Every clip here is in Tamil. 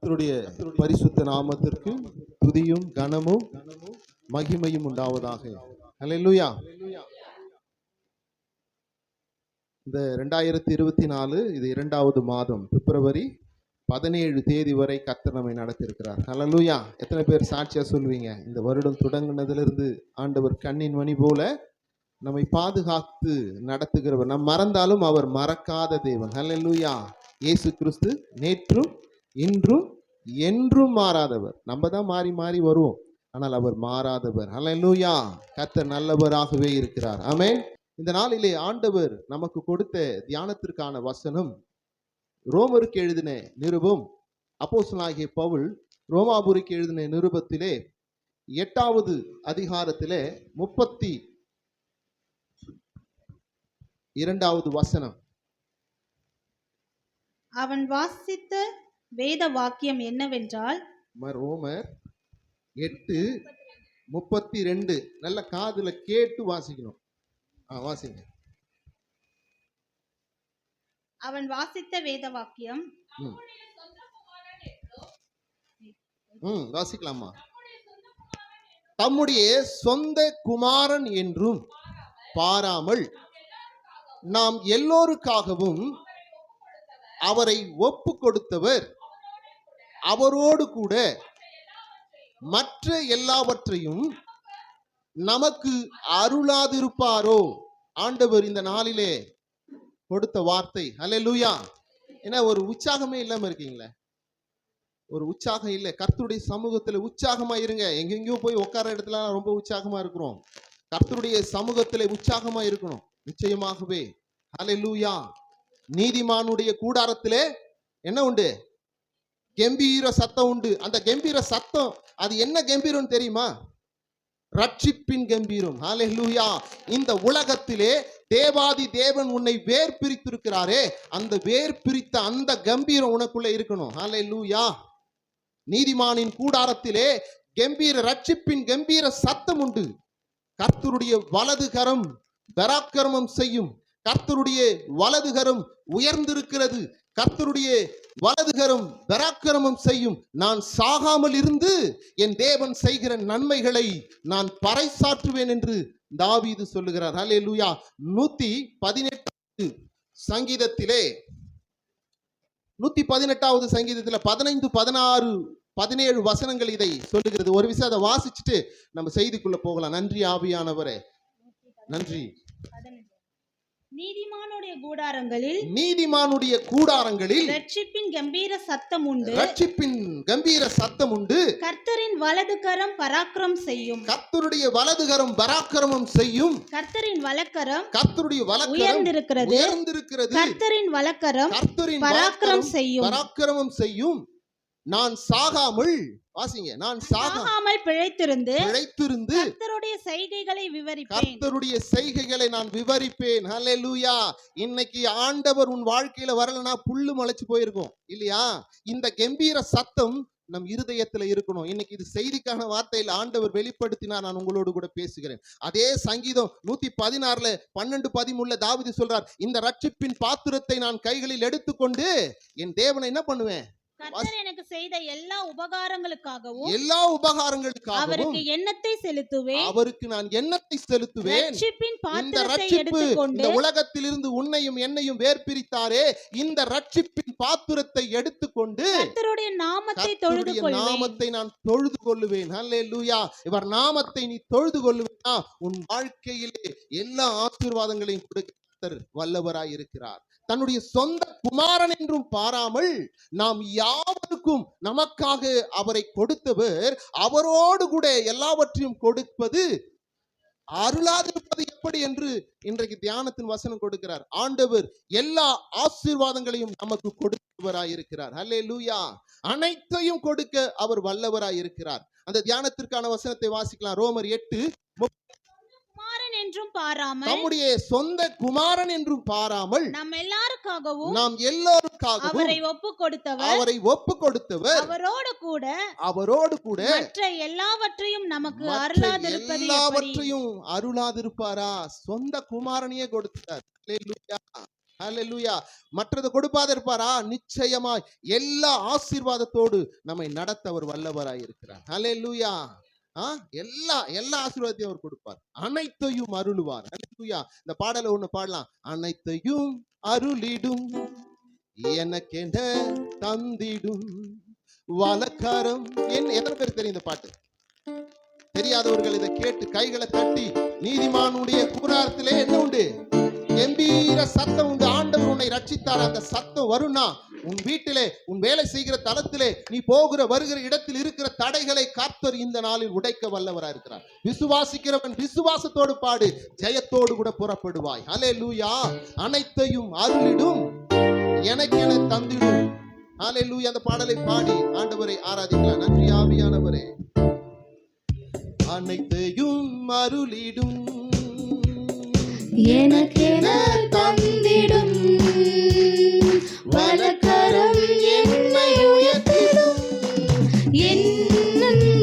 கர்த்தருடைய பரிசுத்த நாமத்திற்கு துதியும் கனமும் மகிமையும் உண்டாவதாக. அல்லேலூயா. இந்த 2024 இது 2வது மாதம், பிப்ரவரி 17 தேதி வரை கர்த்தர் நம்மை நடத்தியிருக்கிறார். அல்லேலூயா. எத்தனை பேர் சாட்சியா சொல்வீங்க? இந்த வருடம் தொடங்கினதிலிருந்து ஆண்டவர் கண்ணின் மணி போல நம்மை பாதுகாத்து நடத்துகிறவர். நம் மறந்தாலும் அவர் மறக்காத தேவன். அல்லேலூயா. இயேசு கிறிஸ்து நேற்றும் இன்றும் என்றும் மாறாதவர். நம்ம தான் மாறி மாறி வருவோம், ஆனால் அவர் மாறாதவர். அல்லேலூயா. கர்த்தர் நல்லவராகவே இருக்கிறார். ஆமென். இந்த நாளிலே ஆண்டவர் நமக்கு கொடுத்த தியானத்திற்கான வசனம் ரோமருக்கு எழுதின நிருபம். அப்போஸ்தலனாகிய பவுல் ரோமாபுரிக்கு எழுதின நிருபத்திலே 8வது அதிகாரத்திலே 32வது வசனம். அவன் வாசித்த வேத வாக்கியம் என்னவென்றால், ரோமர் 8:32. நல்ல காதுல கேட்டு வாசிக்கணும். வாசிங்க. அவன் வாசித்த வேத வாக்கியம் வாசிக்கலாமா? தம்முடைய சொந்த குமாரன் என்றும் பாராமல் நாம் எல்லோருக்காகவும் அவரை ஒப்பு கொடுத்தவர், அவரோடு கூட மற்ற எல்லாவற்றையும் நமக்கு அருளாதிருப்பாரோ? ஆண்டவர் இந்த நாளிலே கொடுத்த வார்த்தை. அல்லேலூயா. ஏன்னா ஒரு உற்சாகமே இல்லாம இருக்கீங்களே, ஒரு உற்சாகம் இல்லை. கர்த்தருடைய சமூகத்துல உற்சாகமா இருங்க. எங்கெங்கயோ போய் உட்கார இடத்துல ரொம்ப உற்சாகமா இருக்கிறோம். கர்த்தருடைய சமூகத்திலே உற்சாகமா இருக்கணும். நிச்சயமாகவே. அல்லேலூயா. நீதிமானுடைய கூடாரத்திலே என்ன உண்டு? கம்பீர சத்தம் உண்டு. அந்த கம்பீர சத்தம் அது என்ன கம்பீரம் தெரியுமா? ரட்சிப்பின் கம்பீரம். ஹல்லேலூயா. இந்த உலகத்திலே தேவாதி தேவன் உன்னை வேர் பிரித்திருக்கிறாரே, அந்த வேர் பிரித்த அந்த கம்பீரம் உனக்குள்ள இருக்கணும். ஹல்லேலூயா. நீதிமானின் கூடாரத்திலே கம்பீர ரட்சிப்பின் கம்பீர சத்தம் உண்டு. கர்த்தருடைய வலது கரம் பராக்கிரமம் செய்யும். கர்த்தருடைய வலது கரம் உயர்ந்திருக்கிறது. கர்த்தருடைய வலது கரம் பராக்கிரமம் செய்யும். நான் சாகாமல் இருந்து என் தேவன் செய்கிற நன்மைகளை நான் பறைசாற்றுவேன் என்று தாவீது சொல்லுகிறார். ஹல்லேலூயா. 118வது சங்கீதத்திலே 118வது சங்கீதத்தில் 15, 16, 17 வசனங்கள் இதை சொல்லுகிறது. ஒரு விஷயம் அதை வாசிச்சுட்டு நம்ம செய்திக்குள்ள போகலாம். நன்றி ஆவியானவரே, நன்றி. நீதிமானுடைய கூடாரங்களில் ரட்சிப்பின் கம்பீர சத்தம் உண்டு. கர்த்தரின் வலது கரம் பராக்கிரமம் செய்யும். கர்த்தருடைய வலது கரம் பராக்கிரமம் செய்யும். கர்த்தருடைய வலக்கரம் உயர்ந்திருக்கிறது. கர்த்தரின் வலக்கரம் பராக்கிரமம் செய்யும். நான் சாகாமல், வாசிங்க, நான் சாகாமல் பிழைத்திருந்து கர்த்தருடைய செய்கைகளை விவரிப்பேன். கர்த்தருடைய செய்கைகளை நான் விவரிப்பேன். ஹல்லேலூயா. இன்னைக்கு ஆண்டவர் உன் வாழ்க்கையில வரலனா புல்லு முளைச்சு போயிருக்கும் இல்லையா? இந்த கம்பீர சத்தம் நம் இருதயத்துல இருக்கணும். இன்னைக்கு இது செய்திக்கான வார்த்தையில் ஆண்டவர் வெளிப்படுத்தினார். நான் உங்களோடு கூட பேசுகிறேன். அதே சங்கீதம் 116 12, 13 தாவீது சொல்றார், இந்த ரட்சிப்பின் பாத்திரத்தை நான் கைகளில் எடுத்துக்கொண்டு என் தேவனை என்ன பண்ணுவேன்? கர்த்தர் எனக்கு செய்த எல்லா உபகாரங்களுக்காகவும் அவருக்கு எண்ணத்தை செலுத்துவேன். அவருக்கு நான் எண்ணத்தை செலுத்துவேன். ரட்சிப்பின் பாத்திரத்தை எடுத்துக்கொண்டு, இந்த உலகத்திலிருந்து உன்னையும் என்னையும் வேர் பிரித்தாரே, இந்த ரட்சிப்பின் பாத்திரத்தை எடுத்துக்கொண்டு கர்த்தருடைய நாமத்தை நான் தொழுது கொள்ளுவேன். ஹல்லேலூயா. இவர் நாமத்தை நீ தொழுது கொள்ளுவேனா உன் வாழ்க்கையிலே எல்லா ஆசீர்வாதங்களையும் கொடுக்க கர்த்தர் வல்லவராய் இருக்கிறார். தன்னுடைய சொந்த குமாரன் என்றும் பாராமல் நாம் யாவருக்கும் நமக்காக அவரை கொடுத்தவர், அவரோடு கூட எல்லாவற்றையும் கொடுப்பது, அருளாதிருப்பது எப்படி என்று இன்றைக்கு தியானத்தின் வசனம் கொடுக்கிறார். ஆண்டவர் எல்லா ஆசீர்வாதங்களையும் நமக்கு கொடுப்பவராய் இருக்கிறார். ஹல்லேலூயா. அனைத்தையும் கொடுக்க அவர் வல்லவராய் இருக்கிறார். அந்த தியானத்திற்கான வசனத்தை வாசிக்கலாம். ரோமர் 8:30. என்றும் பாராமல், நம்முடைய சொந்த குமாரன் என்றும் பாராமல் நாம் எல்லாருக்காகவும் அவரை ஒப்பு கொடுத்தவர், அவரோடு கூட மற்ற எல்லாவற்றையும் நமக்கு அருளாதிருப்பாரா? சொந்த குமாரனையே கொடுத்தார். அல்லேலூயா. ஹல்லேலூயா. மற்றது கொடுப்பாத இருப்பாரா? நிச்சயமாய் எல்லா ஆசீர்வாதத்தோடு நம்மை நடத்த அவர் வல்லவராய் இருக்கிறார். ஹல்லேலூயா. எல்லா எல்லா ஆசீர்வாதத்தையும் அவர் கொடுப்பார், அனைத்தையும் அருளுவார். ஹல்லேலூயா. இந்த பாடலை ஒண்ணு பாடலாம். அனைத்தையும் அருளிடும் எனக்கென தந்திடும் வலக்கரம் என். எத்தனை பேர் தெரியும் இந்த பாட்டு? தெரியாதவர்கள் இதை கேட்டு கைகளை தட்டி, நீதிமானுடைய கூடாரத்திலே என்ன உண்டு? கம்பீர சத்தம் உண்டு. ஆண்டவர் உன்னை ரட்சித்தார். அந்த சத்தம் வரும்னா உன் வீட்டிலே, உன் வேலை செய்கிற தளத்திலே, நீ போகிற வருகிற இடத்தில் இருக்கிற தடைகளை கர்த்தர் இந்த நாளில் உடைக்க வல்லவராய் இருக்கிறார். விசுவாசிக்கிறவன் விசுவாசத்தோடு பாடு, ஜெயத்தோடு கூட புறப்படுவாய். ஹல்லேலூயா. அனைத்தையும் அருளிடும் எனக்கென தந்திடும். ஹல்லேலூயா. அந்த பாடலை பாடி ஆண்டவரை ஆராதிக்கலாம். நன்றி ஆவியானவரே. அனைத்தையும் அருளிடும் எனக்கென தந்திடும் வலக்கரம் என்னை உயர்த்திடும் என்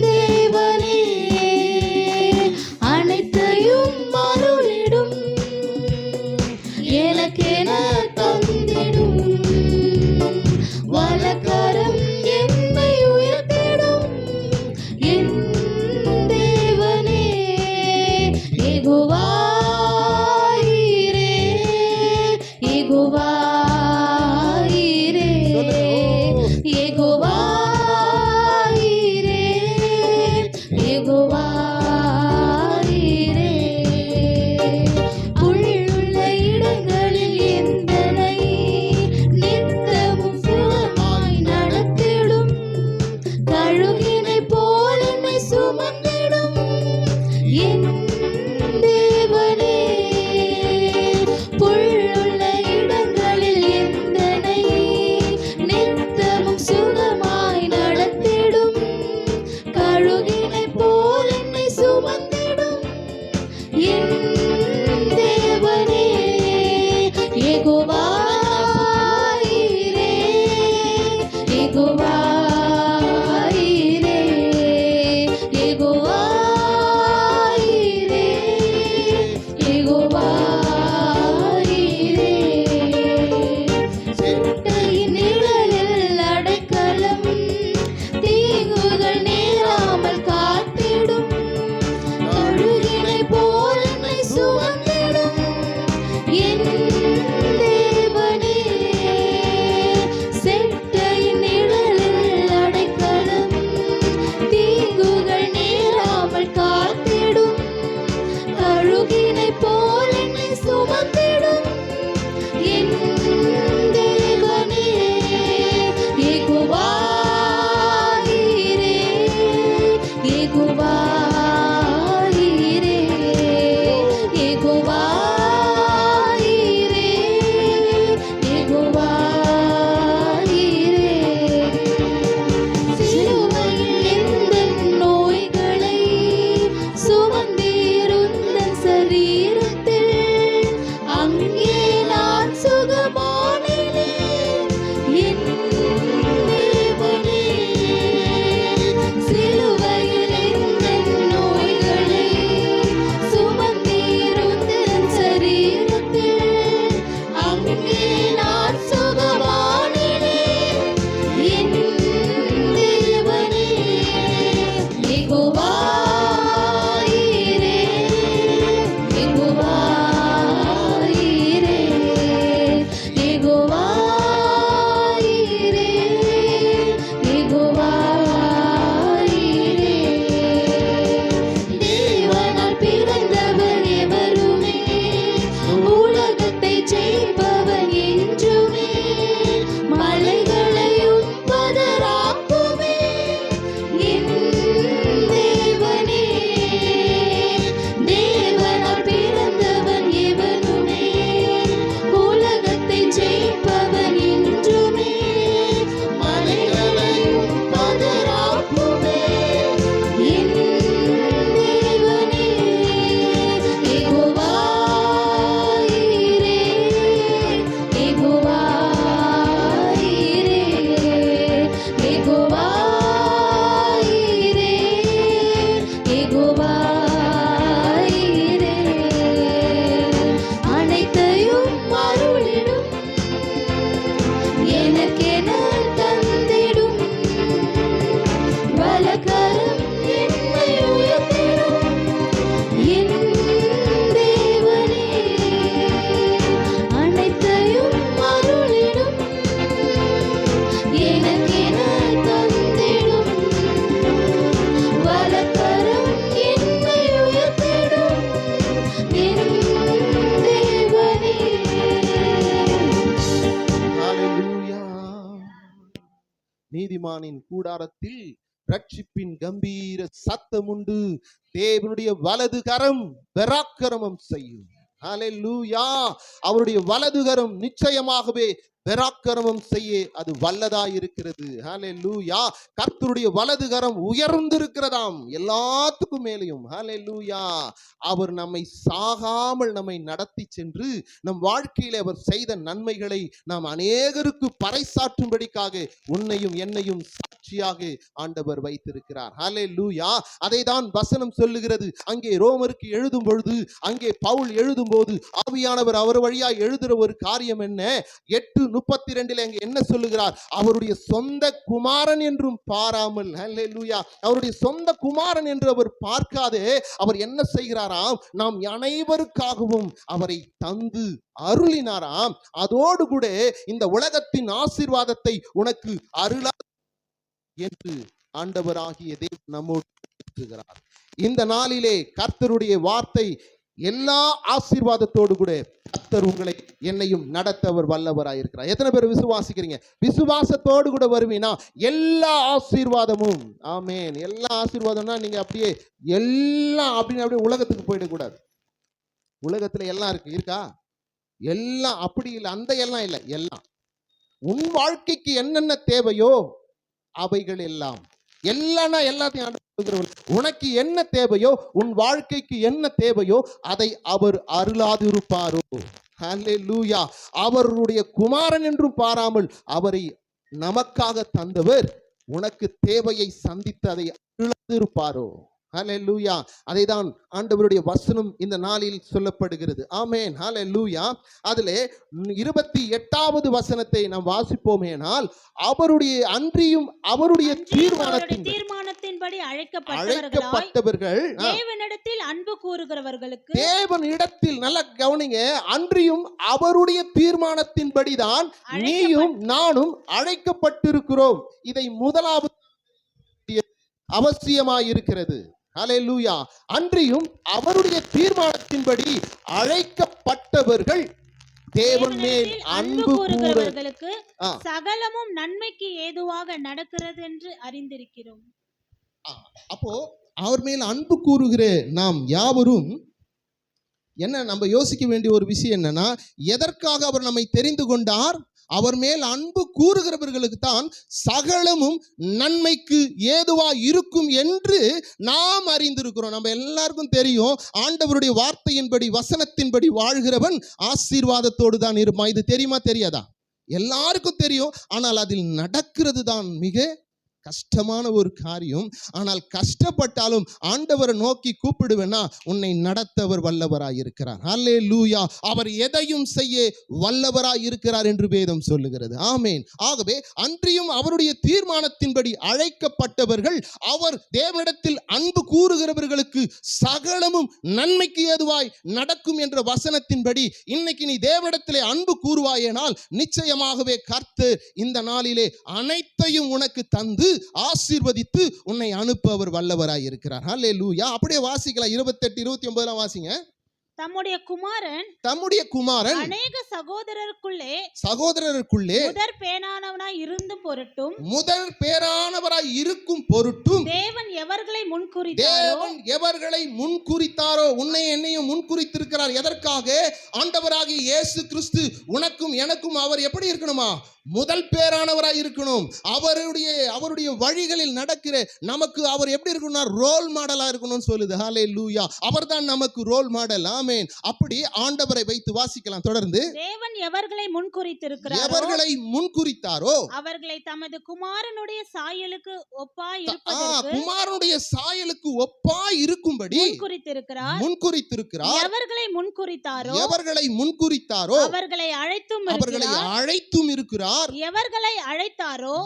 தேவனே. அனைத்தையும் அருளிடும் எனக்கென தந்திடும் வலக்கரம் என்னை உயர்த்திடும் என் தேவனே. யெகோவா ஈரே, யெகோவா ஈரே, நீதிமானின் கூடாரத்தில் ரட்சிப்பின் கம்பீர சத்தம் உண்டு. தேவனுடைய வலது கரம் பராக்கிரமம் செய்யும். ஹல்லேலூயா. அவருடைய வலது கரம் நிச்சயமாகவே பராக்கிரமம் செய்ய அது வல்லதாய் இருக்கிறது. ஹல்லேலூயா. கர்த்தருடைய வலது கரம் உயர்ந்திருக்கிறதாம் எல்லாத்துக்கும் மேலேயும். ஹல்லேலூயா. அவர் நம்மை சாகாமல் நம்மை நடத்தி சென்று நம் வாழ்க்கையிலே அவர் செய்த நன்மைகளை நாம் அநேகருக்கு பறைசாற்றும்படிக்காக உன்னையும் என்னையும் சாட்சியாக ஆண்டவர் வைத்திருக்கிறார். ஹல்லேலூயா. அதைதான் வசனம் சொல்லுகிறது. அங்கே ரோமருக்கு எழுதும் பொழுது, அங்கே பவுல் எழுதும் போது ஆவியானவர் அவர் வழியாய் எழுதுகிற ஒரு காரியம் என்ன? 8:32 அங்கே என்ன சொல்லுகிறார்? அவருடைய சொந்த குமாரன் என்றும் பாராமல், ஹல்லேலூயா, அவருடைய சொந்த குமாரன் என்று அவர் பார்க்காதே அவர் என்ன செய்கிறாராம்? நாம் அனைவருக்காகவும் அவரை தந்து அருளினாராம். அதோடு கூட இந்த உலகத்தின் ஆசீர்வாதத்தை உனக்கு அருளா என்று ஆண்டவராகிய தேவன் நம்மோடு இருக்கிறார். இந்த நாளிலே கர்த்தருடைய வார்த்தை எல்லா ஆசீர்வாதத்தோடு கூட கர்த்தர் உங்களை என்னையும் நடத்த அவர் வல்லவராயிருக்கிறார். எத்தனை பேர் விசுவாசிக்கிறீங்க? விசுவாசத்தோடு கூட வருவீனா எல்லா ஆசீர்வாதமும், ஆமென். எல்லா ஆசீர்வாதம்னா நீங்க அப்படியே எல்லாம் அப்படின்னு அப்படியே உலகத்துக்கு போயிடக்கூடாது. உலகத்துல எல்லாம் இருக்கா? எல்லாம் அப்படி இல்லை, அந்த எல்லாம் இல்லை. எல்லாம் உன் வாழ்க்கைக்கு என்னென்ன தேவையோ அவைகள் எல்லாம், எல்லாம்னா எல்லாத்தையும் ஆண்டவர் கொடுக்கிறவர். உனக்கு என்ன தேவையோ, உன் வாழ்க்கைக்கு என்ன தேவையோ அதை அவர் அருளாதிருப்பாரோ? ஹல்லேலூயா. அவருடைய குமாரன் என்றும் பாராமல் அவரை நமக்காக தந்தவர் உனக்கு தேவையை சந்தித்து அதை அருளாதிருப்பாரோ? ஹல்லேலூயா. அதைதான் ஆண்டவருடைய வசனம் இந்த நாளில் சொல்லப்படுகிறது. ஆமென். ஹல்லேலூயா. அதிலே 28வது வசனத்தை நாம் வாசிப்போமேனால், அவருடைய அன்றியும் அவருடைய தீர்மானத்தின்படி அழைக்கப்பட்டவர்கள் தேவனிடத்தில் அன்பு கூறுகிறவர்களுக்கு, தேவனிடத்தில், நல்ல கவனிங்க, அன்றியும் அவருடைய தீர்மானத்தின்படிதான் நீயும் நானும் அழைக்கப்பட்டிருக்கிறோம். இதை முதலாவது அவசியமாயிருக்கிறது. ஹல்லேலூயா. அன்றியும் அவருடைய தீர்மானத்தின்படி அழைக்கப்பட்டவர்கள் தேவன் மேல் அன்பு கூறுகிறவர்களுக்கு சகலமும் நன்மைக்கு ஏதுவாக நடக்கிறது என்று அறிந்திருக்கிறோம். அப்போ அவர் மேல் அன்பு கூறுகிற நாம் யாவரும் என்ன நம்ம யோசிக்க வேண்டிய ஒரு விஷயம் என்னன்னா, எதற்காக அவர் நம்மை தெரிந்து கொண்டார்? அவர் மேல் அன்பு கூறுகிறவர்களுக்கு தான் சகலமும் நன்மைக்கு ஏதுவா இருக்கும் என்று நாம் அறிந்திருக்கிறோம். நம்ம எல்லாருக்கும் தெரியும், ஆண்டவருடைய வார்த்தையின்படி வசனத்தின்படி வாழ்கிறவன் ஆசீர்வாதத்தோடு தான் இருப்பான். இது தெரியுமா தெரியாதா? எல்லாருக்கும் தெரியும். ஆனால் அதில் நடக்கிறது தான் மிக கஷ்டமான ஒரு காரியம். ஆனால் கஷ்டப்பட்டாலும் ஆண்டவரை நோக்கி கூப்பிடுவேன்னா உன்னை நடத்தவர் வல்லவராய் இருக்கிறார். ஹல்லேலூயா. அவர் எதையும் செய்ய வல்லவராய் இருக்கிறார் என்று வேதம் சொல்லுகிறது. ஆமென். ஆகவே அன்றியும் அவருடைய தீர்மானத்தின்படி அழைக்கப்பட்டவர்கள், அவர் தேவனிடத்தில் அன்பு கூறுகிறவர்களுக்கு சகலமும் நன்மைக்கு ஏதுவாய் நடக்கும் என்ற வசனத்தின்படி இன்னைக்கு நீ தேவனிடத்திலே அன்பு கூறுவாயேனால் நிச்சயமாகவே கர்த்தர் இந்த நாளிலே அனைத்தையும் உனக்கு தந்து ஆசீர்வதித்து உன்னை அனுப்ப அவர் வல்லவராய் இருக்கிறார். ஹல்லேலூயா. அப்படியே வாசிக்கலாம். 28, 29 வாசிங்க. தம்முடைய குமாரன் அநேக சகோதரருக்குள்ளே முதற் பேரானவராய் இருக்கும் பொருட்டும் தேவன் எவர்களை முன்குறித்தாரோ உன்னை என்னையும் முன்குறித்திருக்கிறார். எதற்காக? ஆண்டவராகிய இயேசு கிறிஸ்து உனக்கும் எனக்கும் அவர் எப்படி இருக்கணுமா? முதல் பேரானவராய் இருக்கணும். அவருடைய வழிகளில் நடக்கிற நமக்கு அவர் எப்படி இருக்கணும்னா ரோல் மாடலா இருக்கணும்னு சொல்லுது. ஹல்லேலூயா. அவர்தான் நமக்கு ரோல் மாடல். ஆமென். அப்படி ஆண்டவரை வைத்து வாசிக்கலாம். தொடர்ந்து, தேவன் எவர்களை முன்குறித்தாரோ அவர்களை தமது குமாரனுடைய சாயலுக்கு ஒப்பாய் இருக்கும்படி முன்குறித்திருக்கிறார். எவர்களை முன்குறித்தாரோ அவர்களை அழைத்தும் இருக்கிறார். எவர்களை அழைத்தாரோ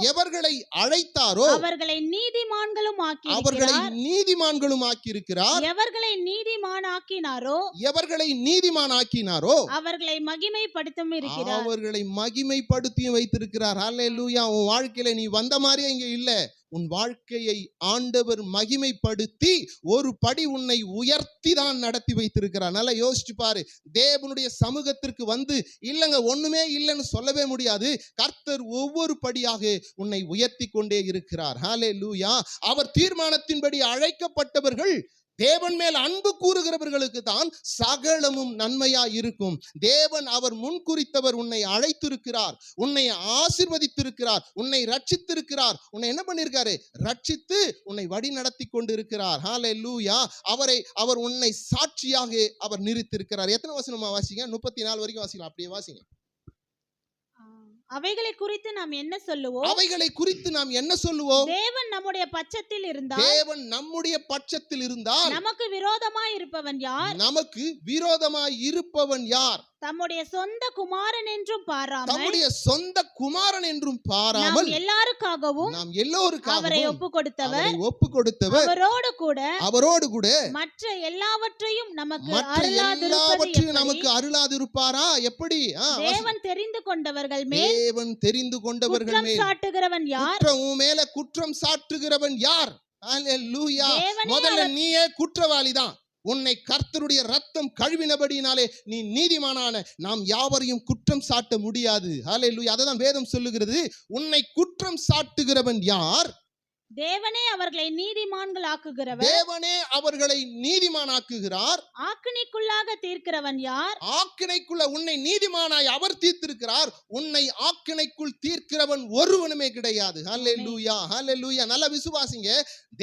அவர்களை நீதிமான்களும் ஆக்கியிருக்கிறார். எவர்களை நீதிமானாக்கினாரோ அவர்களை மகிமைப்படுத்தியும் வைத்திருக்கிறார். ஹல்லேலூயா. உன் வாழ்க்கையில நீ வந்த மாதிரியே இங்க இல்ல, உன் வாழ்க்கையை ஆண்டவர் மகிமைப்படுத்தி ஒரு படி உன்னை உயர்த்தி தான் நடத்தி வைத்திருக்கிறார். நல்லா யோசிச்சு பாரு. தேவனுடைய சமூகத்திற்கு வந்து இல்லைங்க ஒண்ணுமே இல்லைன்னு சொல்லவே முடியாது. கர்த்தர் ஒவ்வொரு படியாக உன்னை உயர்த்தி கொண்டே இருக்கிறார். ஹல்லேலூயா. அவர் தீர்மானத்தின்படி அழைக்கப்பட்டவர்கள், தேவன் மேல் அன்பு கூறுகிறவர்களுக்கு தான் சகலமும் நன்மையா இருக்கும். தேவன் அவர் முன்குறித்தவர். உன்னை அழைத்திருக்கிறார், உன்னை ஆசீர்வதித்திருக்கிறார், உன்னை ரட்சித்திருக்கிறார். உன்னை என்ன பண்ணிருக்காரு? ரட்சித்து உன்னை வழி நடத்தி கொண்டு இருக்கிறார். ஹல்லேலூயா. அவர் உன்னை சாட்சியாக அவர் நிறுத்திருக்கிறார். எத்தனை வசனமா வாசிங்க? 34 வரைக்கும் வாசிக்கலாம். அப்படியே வாசிங்க. அவைகளை குறித்து நாம் என்ன சொல்லுவோம்? அவைகளை குறித்து நாம் என்ன சொல்லுவோம்? தேவன் நம்முடைய பட்சத்தில் இருந்தால், தேவன் நம்முடைய பட்சத்தில் இருந்தால் நமக்கு விரோதமாய் இருப்பவன் யார்? நமக்கு விரோதமாய் இருப்பவன் யார்? தம்முடைய சொந்த குமாரன் என்றும் பாராமல், தம்முடைய சொந்த குமாரன் என்றும் பாராமல் நாம் எல்லாருக்காகவும் நாம் எல்லோருக்காகவும் அவரை ஒப்பு கொடுத்தவர், அவரோடு கூட மற்ற எல்லாவற்றையும் நமக்கு நமக்கு அருளாதிருப்பாரா? எப்படி? தேவன் தெரிந்து கொண்டவர்கள் மேல் குற்றம் சாட்டுகிறவன் யார்? உன் மேல குற்றம் சாட்டுகிறவன் யார்? ஹல்லேலூயா. முதல்ல நீயே குற்றவாளிதான். உன்னை கர்த்தருடைய ரத்தம் கழுவினபடினாலே நீ நீதிமானான. நாம் யாவரையும் குற்றம் சாட்ட முடியாது. ஹல்லேலூயா. அததான் வேதம் சொல்லுகிறது. உன்னை குற்றம் சாட்டுகிறவன் யார்? தேவனே அவர்களை நீதிமான்கள் ஆக்குகிறவர். தேவனே அவர்களை நீதிமானாக்குகிறார். ஆக்கினைக்குள்ளாக தீர்க்கிறவன் யார்? ஆக்கினைக்குள்ள உன்னை நீதிமானாய் அவர் தீர்த்திருக்கிறார். உன்னை ஆக்கினைக்குள் தீர்க்கிறவன் ஒருவனுமே கிடையாது. ஹல்லேலூயா, ஹல்லேலூயா. நல்ல விசுவாசிங்க.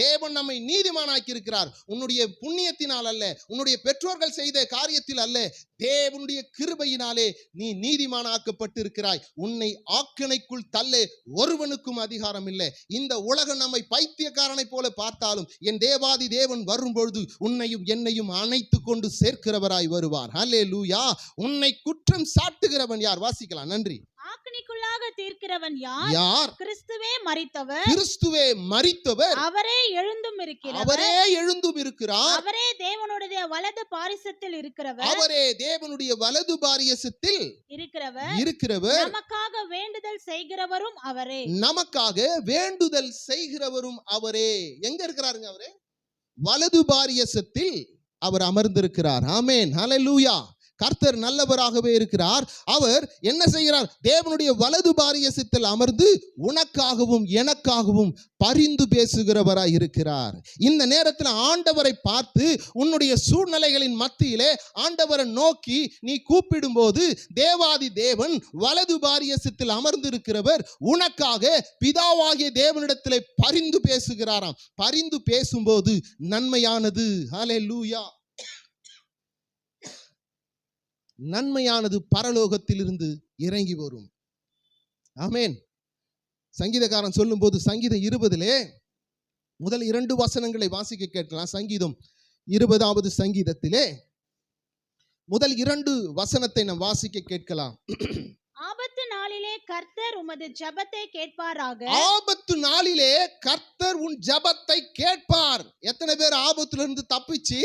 தேவன் நம்மை நீதிமானாக்கி இருக்கிறார். உன்னுடைய புண்ணியத்தினால் அல்ல, உன்னுடைய பெற்றோர்கள் செய்த காரியத்தில் அல்ல, தேவனுடைய கிருபையினாலே நீ நீதிமானாக்கப்பட்டிருக்கிறாய். உன்னை ஆக்கினைக்குள் தள்ள ஒருவனுக்கும் அதிகாரம் இல்லை. இந்த உலகம் நம்மை பைத்தியக்காரனை போல பார்த்தாலும் என் தேவாதி தேவன் வரும்பொழுது உன்னையும் என்னையும் அணைத்து கொண்டு சேர்க்கிறவராய் வருவார். ஹல்லேலூயா. உன்னை குற்றம் சாட்டுகிறவன் யார்? வாசிக்கலாம். நன்றி. ஆக்கினைக்குள்ளாக தீர்க்கிறவன் யார்? யார்? கிறிஸ்துவே மரித்தவர். கிறிஸ்துவே மரித்தவர். அவரே எழுந்தும் இருக்கிறவர். அவரே எழுந்தும் இருக்கிறார். அவரே தேவனுடைய வலது பாரிசத்தில் இருக்கிறவர். அவரே தேவனுடைய வலது பாரிசத்தில் இருக்கிறவர். நமக்காக வேண்டுதல் செய்கிறவரும் அவரே. நமக்காக வேண்டுதல் செய்கிறவரும் அவரே. எங்க இருக்கிறாருங்க? அவரே வலது பாரிசத்தில் அவர் அமர்ந்திருக்கிறார். ஆமென். ஹல்லேலூயா. கர்த்தர் நல்லவராகவே இருக்கிறார். அவர் என்ன செய்கிறார்? தேவனுடைய வலது பாரியசத்தில் அமர்ந்து உனக்காகவும் எனக்காகவும் பரிந்து பேசுகிறவராய் இருக்கிறார். இந்த நேரத்தில் ஆண்டவரை பார்த்து உன்னுடைய சூழ்நிலைகளின் மத்தியிலே ஆண்டவரை நோக்கி நீ கூப்பிடும்போது தேவாதி தேவன் வலது பாரியசத்தில் அமர்ந்திருக்கிறவர் உனக்காக பிதாவாகிய தேவனிடத்திலே பரிந்து பேசுகிறாராம். பரிந்து பேசும்போது நன்மையானது. ஹல்லேலூயா. நன்மையானது பரலோகத்திலிருந்து இறங்கி வரும். ஆமென். சங்கீதக்காரன் சொல்லும் போது சங்கீதம் 20 முதல் 2 வசனங்களை வாசிக்க கேட்கலாம். சங்கீதம் 20வது சங்கீதத்திலே முதல் 2 வசனத்தை நாம் வாசிக்க கேட்கலாம். ஆபத்து நாளிலே கர்த்தர் உமது ஜெபத்தை கேட்பாராக. ஆபத்து நாளிலே கர்த்தர் உன் ஜெபத்தை கேட்பார். எத்தனை பேர் ஆபத்துல இருந்து தப்பிச்சு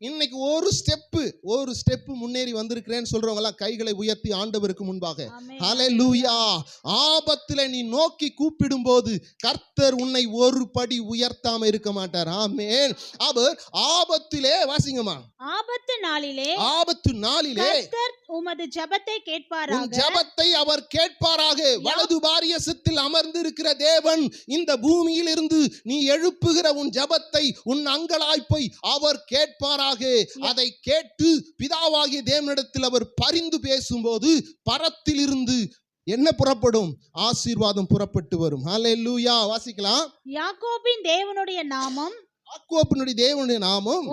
இன்னைக்கு ஒரு ஸ்டெப் முன்னேறி வந்திருக்கிறேன்னு சொல்றவங்க எல்லாம் கைகளை உயர்த்தி ஆண்டவருக்கு முன்பாக. ஹல்லேலூயா. ஆபத்துல நீ நோக்கி கூப்பிடும் போது கர்த்தர் உன்னை ஒரு படி உயர்த்தாம இருக்க மாட்டார். ஆமென். அவர் ஆபத்திலே வாசிங்கம்மா. ஆபத்து நாளிலே கர்த்தர் உமது ஜெபத்தை கேட்பாராக. ஜெபத்தை அவர் கேட்பாராக. வலது பாரியசத்தில் அமர்ந்து இருக்கிற தேவன் இந்த பூமியில் இருந்து நீ எழுப்புகிற உன் ஜெபத்தை, உன் அங்கலாய்ப்பை அவர் கேட்பாராக. அதை கேட்டு பிதாவாகிய தேவனிடத்தில் அவர் பரிந்து பேசும்போது பரத்தில் இருந்து என்ன புறப்படும்? ஆசீர்வாதம் புறப்பட்டு வரும். ஹல்லேலூயா. வாசிக்கலாம். யாக்கோபின் தேவனுடைய நாமம்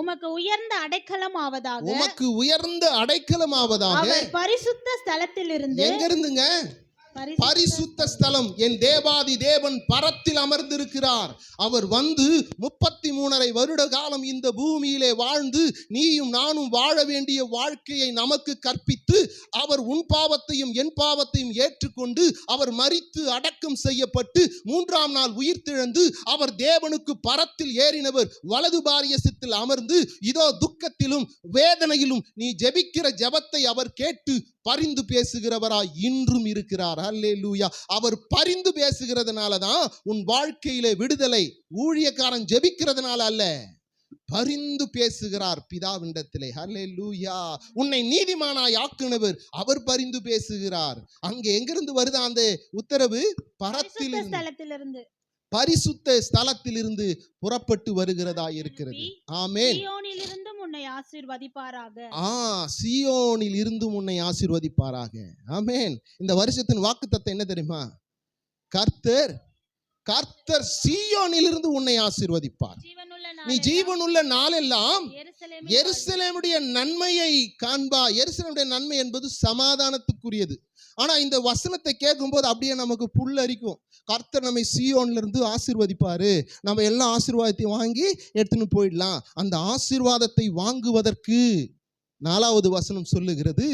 உமக்கு உயர்ந்த அடைக்கலமாவதாக. உமக்கு உயர்ந்த அடைக்கலமாவதாக. அவர் பரிசுத்த ஸ்தலத்திலிருந்து. எங்க இருந்துங்க? பரிசுத்த ஸ்தலம். என் தேவாதி தேவன் பரத்தில் அமர்ந்திருக்கிறார். அவர் வந்து 33.5 வருட காலம் இந்த பூமியிலே வாழ்ந்து நீயும் நானும் வாழ வேண்டிய வாழ்க்கையை நமக்கு கற்பித்து அவர் உன் பாவத்தையும் என் பாவத்தையும் ஏற்றுக்கொண்டு அவர் மரித்து அடக்கம் செய்யப்பட்டு 3ஆம் நாள் உயிர்த்தெழுந்து அவர் தேவனுக்கு பரத்தில் ஏறினவர் வலது பாரியசத்தில் அமர்ந்து இதோ துக்கத்திலும் வேதனையிலும் நீ ஜெபிக்கிற ஜெபத்தை அவர் கேட்டு பரிந்து பேசுகிறவராய் இன்றும் இருக்கிறார். ஹல்லேலூயா. அவர் பரிந்து பேசுகிறதுனால தான் உன் வாழ்க்கையிலே விடுதலை. ஊழியக்காரன் ஜெபிக்கிறதுனால அல்ல, பரிந்து பேசுகிறார் பிதாவினிடத்திலே. ஹல்லேலூயா. உன்னை நீதிமானாய் ஆக்குனவர் அவர் பரிந்து பேசுகிறார். அங்கே எங்கிருந்து வருது அந்த உத்தரவு? பரத்திலிருந்து, பரிசுத்த ஸ்தலத்திலிருந்து புறப்பட்டு வருகிறதா இருக்கிறது. ஆமென். சீயோனில் இருந்து உன்னை ஆசீர்வதிப்பாராக. சீயோனில் இருந்து உன்னை ஆசீர்வதிப்பாராக. ஆமென். இந்த வருஷத்தின் வாக்குத்தத்தம் என்ன தெரியுமா? கர்த்தர் சீயோனில் இருந்து உன்னை ஆசீர்வதிப்பார். நீ ஜீவனுள்ள நாளெல்லாம் எருசலேமுடைய நன்மையை காண்பா. எருசலேமுடைய நன்மை என்பது சமாதானத்துக்குரியது. ஆனா இந்த வசனத்தை கேட்கும் போது அப்படியே நமக்கு புல்லரிக்கும். கர்த்தர் நம்மை சீயோன்ல இருந்து ஆசீர்வதிப்பாரு, நம்ம எல்லா ஆசீர்வாதத்தையும் வாங்கி எடுத்துன்னு போயிடலாம். அந்த ஆசீர்வாதத்தை வாங்குவதற்கு 4வது வசனம் சொல்லுகிறது,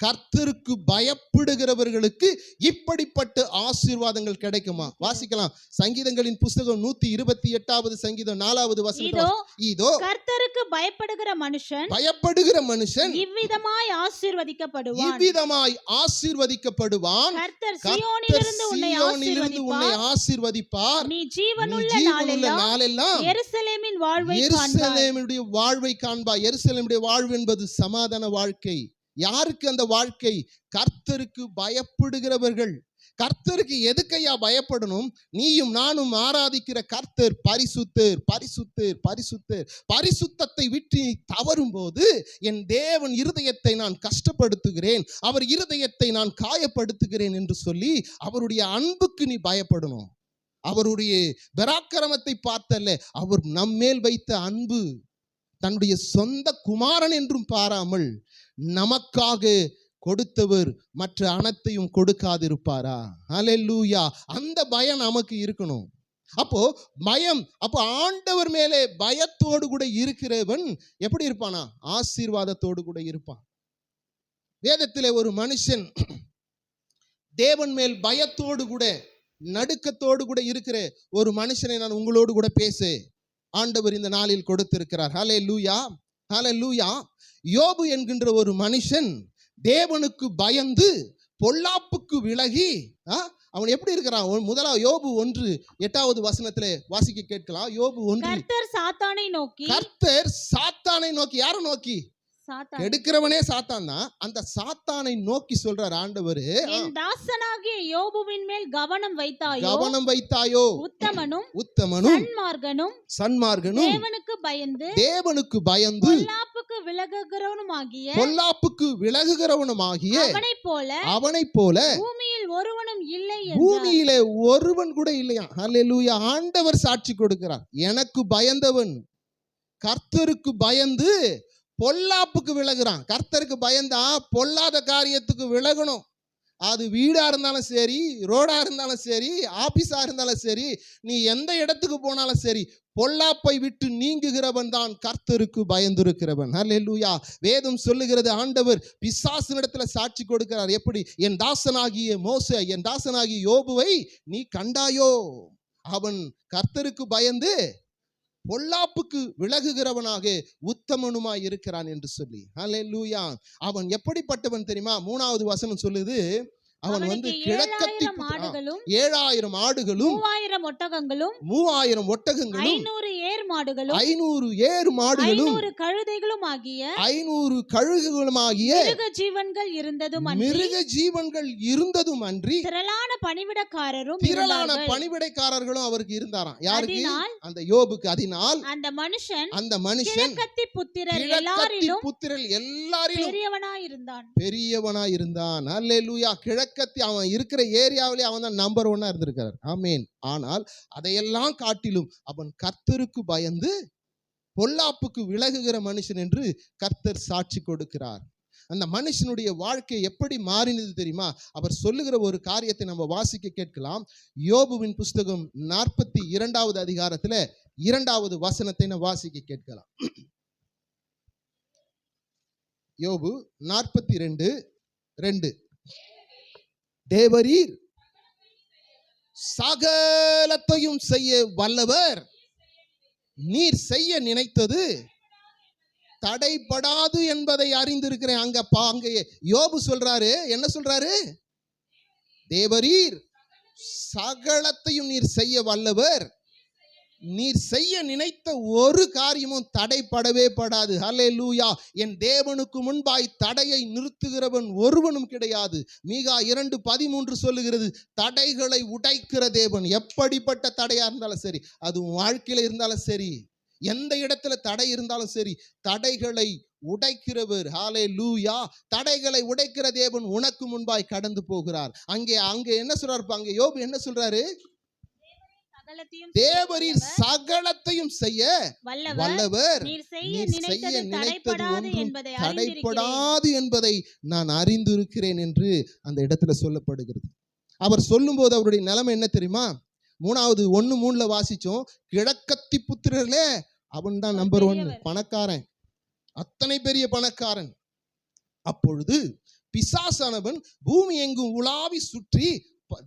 கர்த்தருக்கு பயப்படுகிறவர்களுக்கு இப்படிப்பட்ட ஆசீர்வாதங்கள் கிடைக்குமா? வாசிக்கலாம். சங்கீதங்களின் புஸ்தகம் 128வது சங்கீதம் 4வது வசனம். இதோ கர்த்தருக்கு பயப்படுகிற மனுஷன் இவ்விதமாய் ஆசீர்வதிக்கப்படுவான். கர்த்தர் சீயோனிலிருந்து உன்னை ஆசீர்வதிப்பார். நீ ஜீவனுள்ள நாளெல்லாம் எருசலேமின் வாழ்வை காண்பாய். எருசலேமுடைய வாழ்வு என்பது சமாதான வாழ்க்கை. யாருக்கு அந்த வாழ்க்கை? கர்த்தருக்கு பயப்படுகிறவர்கள். கர்த்தருக்கு எதுக்கையா பயப்படணும்? நீயும் நானும் ஆராதிக்கிற கர்த்தர் பரிசுத்தர், பரிசுத்தர், பரிசுத்தர். பரிசுத்தத்தை விட்டு தவறும் போது என் தேவன் இருதயத்தை நான் கஷ்டப்படுத்துகிறேன், அவர் இருதயத்தை நான் காயப்படுத்துகிறேன் என்று சொல்லி அவருடைய அன்புக்கு நீ பயப்படணும். அவருடைய பராக்கிரமத்தை பார்த்தல்ல, அவர் நம்மேல் வைத்த அன்பு. தன்னுடைய சொந்த குமாரன் என்றும் பாராமல் நமக்காக கொடுத்தவர் மற்ற அனைத்தையும் கொடுக்காதிருப்பாரா? ஹல்லேலூயா. அந்த பயம் நமக்கு இருக்கணும். அப்போ ஆண்டவர் மேலே பயத்தோடு கூட இருக்கிறவன் எப்படி இருப்பானா? ஆசீர்வாதத்தோடு கூட இருப்பான். வேதத்திலே ஒரு மனுஷன் தேவன் மேல் பயத்தோடு கூட நடுக்கத்தோடு கூட இருக்கிற ஒரு மனுஷனை நான் உங்களோடு கூட ஆண்டவர் இந்த நாளில் கொடுத்திருக்கிறார். ஹல்லேலூயா, ஹல்லேலூயா. யோபு என்கின்ற ஒரு மனுஷன் தேவனுக்கு பயந்து பொல்லாப்புக்கு விலகி அவன் எப்படி இருக்கிறான்? முதலாவது யோபு 1:8வது வசனத்திலே வாசிக்க கேட்கலாம். யோபு 1. கர்த்தர் சாத்தானை நோக்கி. யாரை நோக்கி? எடுக்கிறவனே சாத்தான் தான். அந்த சாத்தானை நோக்கி சொல்றார் ஆண்டவர், என் தாசனாகிய யோபுவின் மேல் கவனம் வைத்தாயோ. உத்தமனும் சன்மார்கனும் தேவனுக்கு பயந்து பொல்லாப்புக்கு விலகுகிறவனுமாகிய அவனைப் போல பூமியிலே ஒருவன் கூட இல்லையா? ஹல்லேலூயா. ஆண்டவர் சாட்சி கொடுக்கிறார். எனக்கு பயந்தவன் கர்த்தருக்கு பயந்து பொல்லாப்புக்கு விலகுறான். கர்த்தருக்கு பயந்தா பொல்லாத காரியத்துக்கு விலகணும். அது வீடா இருந்தாலும் சரி, ரோடா இருந்தாலும் சரி, ஆபீஸா இருந்தாலும் சரி, நீ எந்த இடத்துக்கு போனாலும் சரி, பொல்லாப்பை விட்டு நீங்குகிறவன் தான் கர்த்தருக்கு பயந்திருக்கிறவன். ஹல்லேலூயா. வேதம் சொல்லுகிறது, ஆண்டவர் பிசாசினிடத்துல சாட்சி கொடுக்கிறார். எப்படி? என் தாசனாகிய மோசே, என் தாசனாகிய யோபுவை நீ கண்டாயோ? அவன் கர்த்தருக்கு பயந்து பொல்லாப்புக்கு விலகுகிறவனாக உத்தமனுமாய் இருக்கிறான் என்று சொல்லி. ஹல்லேலூயா. அவன் எப்படிப்பட்டவன் தெரியுமா? 3வது வசனம் சொல்லுது, அவன் கிழக்கத்தி 7,000 ஆடுகளும் 3,000 ஒட்டகங்களும் 500 ஏர் மாடுகளும் 500 கழுகுகளுமாகிய மிருக ஜீவன்கள் இருந்ததும் அன்றி திரளான பணிவிடைக்காரர்களும் அவருக்கு இருந்தாராம். யாருக்கு? அந்த யோபுக்கு. அதனால் அந்த மனுஷன் கிழக்கத்தி புத்திரர் எல்லாரிலும் பெரியவனாய் இருந்தான். ஹல்லேலூயா. கிழக்கத்தி அவன் இருக்கிற ஏரியாவிலே அவன் தான் நம்பர் 1 இருந்திருக்கிறார். ஆமென். ஆனால் அதையெல்லாம் காட்டிலும் அவன் கர்த்தருக்கு பயந்து பொல்லாப்புக்கு விலகுகிற மனுஷன் என்று கர்த்தர் சாட்சி கொடுக்கிறார். அந்த மனுஷனுடைய வாழ்க்கை எப்படி மாறினது தெரியுமா? அவர் சொல்லுகிற ஒரு காரியத்தை நம்ம வாசிக்க கேட்கலாம். யோபுவின் புஸ்தகம் 42வது அதிகாரத்துல 2வது வசனத்தை நம்ம வாசிக்க கேட்கலாம். யோபு 42:2. தேவரீர் சகலத்தையும் செய்ய வல்லவர், நீர் செய்ய நினைத்தது தடைபடாது என்பதை அறிந்திருக்கிறேன். அங்க யோபு சொல்றாரு, என்ன சொல்றாரு? தேவரீர் சகலத்தையும் நீர் செய்ய வல்லவர், நீர் செய்ய நினைத்த ஒரு காரியமும் தடைப்படவே படாது. ஹல்லேலூயா. என் தேவனுக்கு முன்பாய் தடையை நிறுத்துகிறவன் ஒருவனும் கிடையாது. மீகா 2:13 சொல்லுகிறது, தடைகளை உடைக்கிற தேவன். எப்படிப்பட்ட தடையா இருந்தாலும் சரி, அது உன் வாழ்க்கையில இருந்தாலும் சரி, எந்த இடத்துல தடை இருந்தாலும் சரி, தடைகளை உடைக்கிறவர். ஹல்லேலூயா. தடைகளை உடைக்கிற தேவன் உனக்கு முன்பாய் கடந்து போகிறார். அங்கே என்ன சொல்றாரு? அங்கே யோபு என்ன சொல்றாரு? தேவரீர் சகலத்தையும் செய்ய வல்லவர், நீர் செய்ய நினைத்தது ஒன்றும் தடைப்படாது என்பதை நான் அறிந்திருக்கிறேன் என்று அந்த இடத்துல சொல்லப்படுகிறது. அவர் சொல்லும்போது அவருடைய நிலைமை என்ன தெரியுமா? 1:3 வாசிச்சோம். கிழக்கத்தி புத்திரர்களே, அவன் தான் நம்பர் 1 பணக்காரன், அத்தனை பெரிய பணக்காரன். அப்பொழுது பிசாசானவன் பூமி எங்கும் உலாவி சுற்றி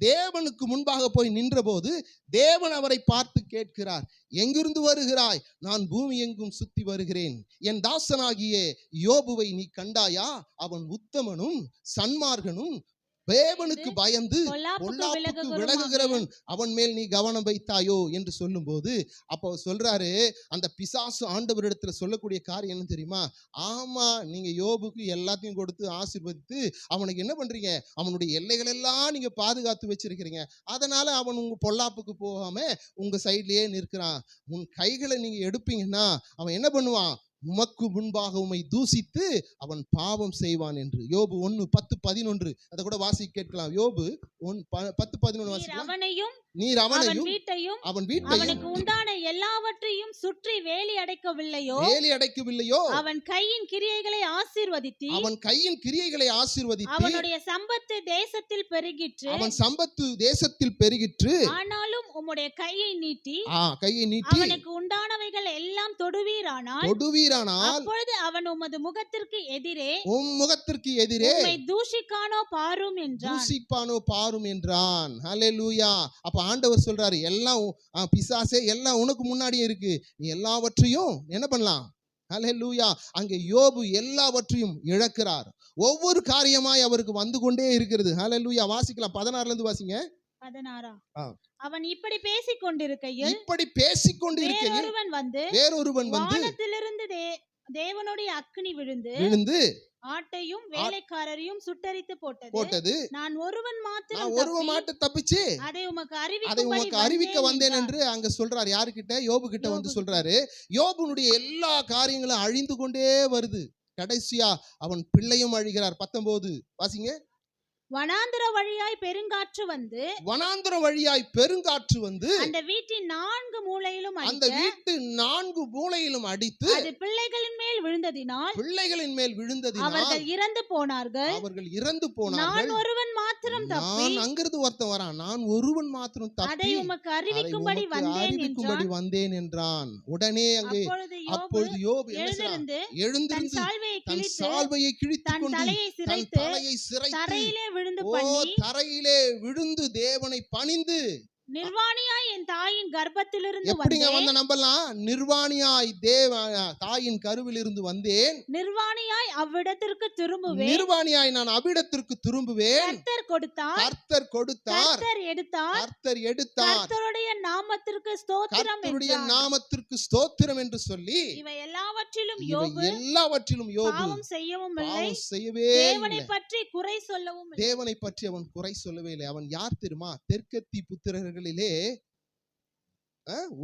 தேவனுக்கு முன்பாக போய் நின்றபோது தேவன் அவரை பார்த்து கேட்கிறார், எங்கிருந்து வருகிறாய்? நான் பூமி எங்கும் சுத்தி வருகிறேன். என் தாசனாகிய யோபுவை நீ கண்டாயா? அவன் உத்தமனும் சன்மார்கனும், தேவனுக்கு பயந்து பொல்லாப்புக்கு விலகுகிறவன், அவன் மேல் நீ கவனம் வைத்தாயோ என்று சொல்லும்போது, அப்போ சொல்றாரு, அந்த பிசாசு ஆண்டவரிடத்துல சொல்லக்கூடிய காரியம் என்ன தெரியுமா? ஆமா, நீங்க யோபுக்கு எல்லாத்தையும் கொடுத்து ஆசீர்வதித்து அவனுக்கு என்ன பண்றீங்க? அவனுடைய எல்லைகள் எல்லாம் நீங்க பாதுகாத்து வச்சிருக்கிறீங்க. அதனால அவன் உங்க பொல்லாப்புக்கு போகாம உங்க சைட்லயே நிற்கிறான். உன் கைகளை நீங்க எடுப்பீங்கன்னா அவன் என்ன பண்ணுவான்? உமக்கு முன்பாக உம்மை தூசித்து அவன் பாவம் செய்வான் என்று. யோபு 1:10-11 அதை கூட வாசி கேட்கலாம். யோபு 10:11 வாசிக்கலாம். நீர் அவனையும் அவன் வீட்டையும் அவனுக்கு உண்டான எல்லாவற்றையும் சுற்றி வேலி அடைக்கவில்லையோ? அவன் கையின் கிரியைகளை ஆசீர்வதித்து அவனுடைய சம்பத்து தேசத்தில் பெருகிற்று. ஆனாலும் உம்முடைய கையை நீட்டி அவனுக்கு உண்டானவைகள் எல்லாம் தொடுவீரானால் அப்பொழுது அவன் உமது முகத்திற்கு எதிரே உம்மை தூஷிப்பானோ பாரும் என்றான். ஹல்லேலூயா. அப்ப ஆண்டவர் சொல்றாரு, எல்லாம் பிசாசே எல்லாம் உனக்கு முன்னாடியே இருக்கு, நீ எல்லாவற்றையும் என்ன பண்ணலாம்? ஹல்லேலூயா. அங்கே யோபு எல்லாவற்றையும் இழக்கிறார். ஒவ்வொரு காரியமாய் அவருக்கு வந்து கொண்டே இருக்கிறது. ஹல்லேலூயா. வாசிக்கலாம். 16 இருந்து வாசிங்க. 16. அவன் இப்படி பேசிக் கொண்டிருக்கையில் வேறொருவன் வந்து வானத்திலிருந்து தேவனுடைய அக்கினி விழுந்து ஆட்டையும் வேலைக்காரரையும் சுட்டரித்து போட்டது. நான் ஒருவன் மாத்திரம் தப்பிச்சு அதை உமக்கு அறிவிக்க வந்தேன் என்று அங்க சொல்றாரு. யாருக்கிட்ட? யோபு கிட்ட வந்து சொல்றாரு. யோபுனுடைய எல்லா காரியங்களும் அழிந்து கொண்டே வருது. கடைசியா அவன் பிள்ளையும் அழிகிறார். 19 வாசிங்க. வனாந்தர வழியாய் பெருங்காற்று வந்து அந்த வீட்டின் 4 மூலையிலும் அடித்து அது பிள்ளைகளின் மேல் விழுந்ததினால் அவர்கள் இறந்து போனார்கள். நான் ஒருவன் மாத்திரம் தப்பி, அங்கிருந்து ஒருத்தன் வரான், நான் ஒருவன் மாத்திரம் தப்பி அதை உமக்கு அறிவிக்கும்படி வந்தேன் என்றான். உடனே அங்கே அப்பொழுது யோபு எழுந்திருந்து தன் சால்வையை கிழித்துக் கொண்டு தன் தலையை சிரைத்து தரையிலே விழுந்து தேவனை பணிந்து, நிர்வாணியாய் என் தாயின் கர்ப்பத்திலிருந்து எப்படிங்க வந்த நம்பலாம்? நிர்வாணியாய் தாயின் கருவிலிருந்து வந்தேன், நிர்வாணியாய் அவ்விடத்திற்கு திரும்புவேன், நிர்வாணியாய் நான் அவ்விடத்திற்கு திரும்புவேன். கர்த்தர் கொடுத்தார், கர்த்தர் எடுத்தார், கர்த்தருடைய நாமத்திற்கு ஸ்தோத்திரம் என்று சொல்லி இவை எல்லாவற்றிலும் யோபு பாவம் செய்யவும் இல்லை, தேவனை பற்றி குறை சொல்லவும் இல்லை. தேவனை பற்றி அவன் குறை சொல்லவே இல்லை. அவன் யார் தெரியுமா? தெற்கத்தி புத்திரர்கள்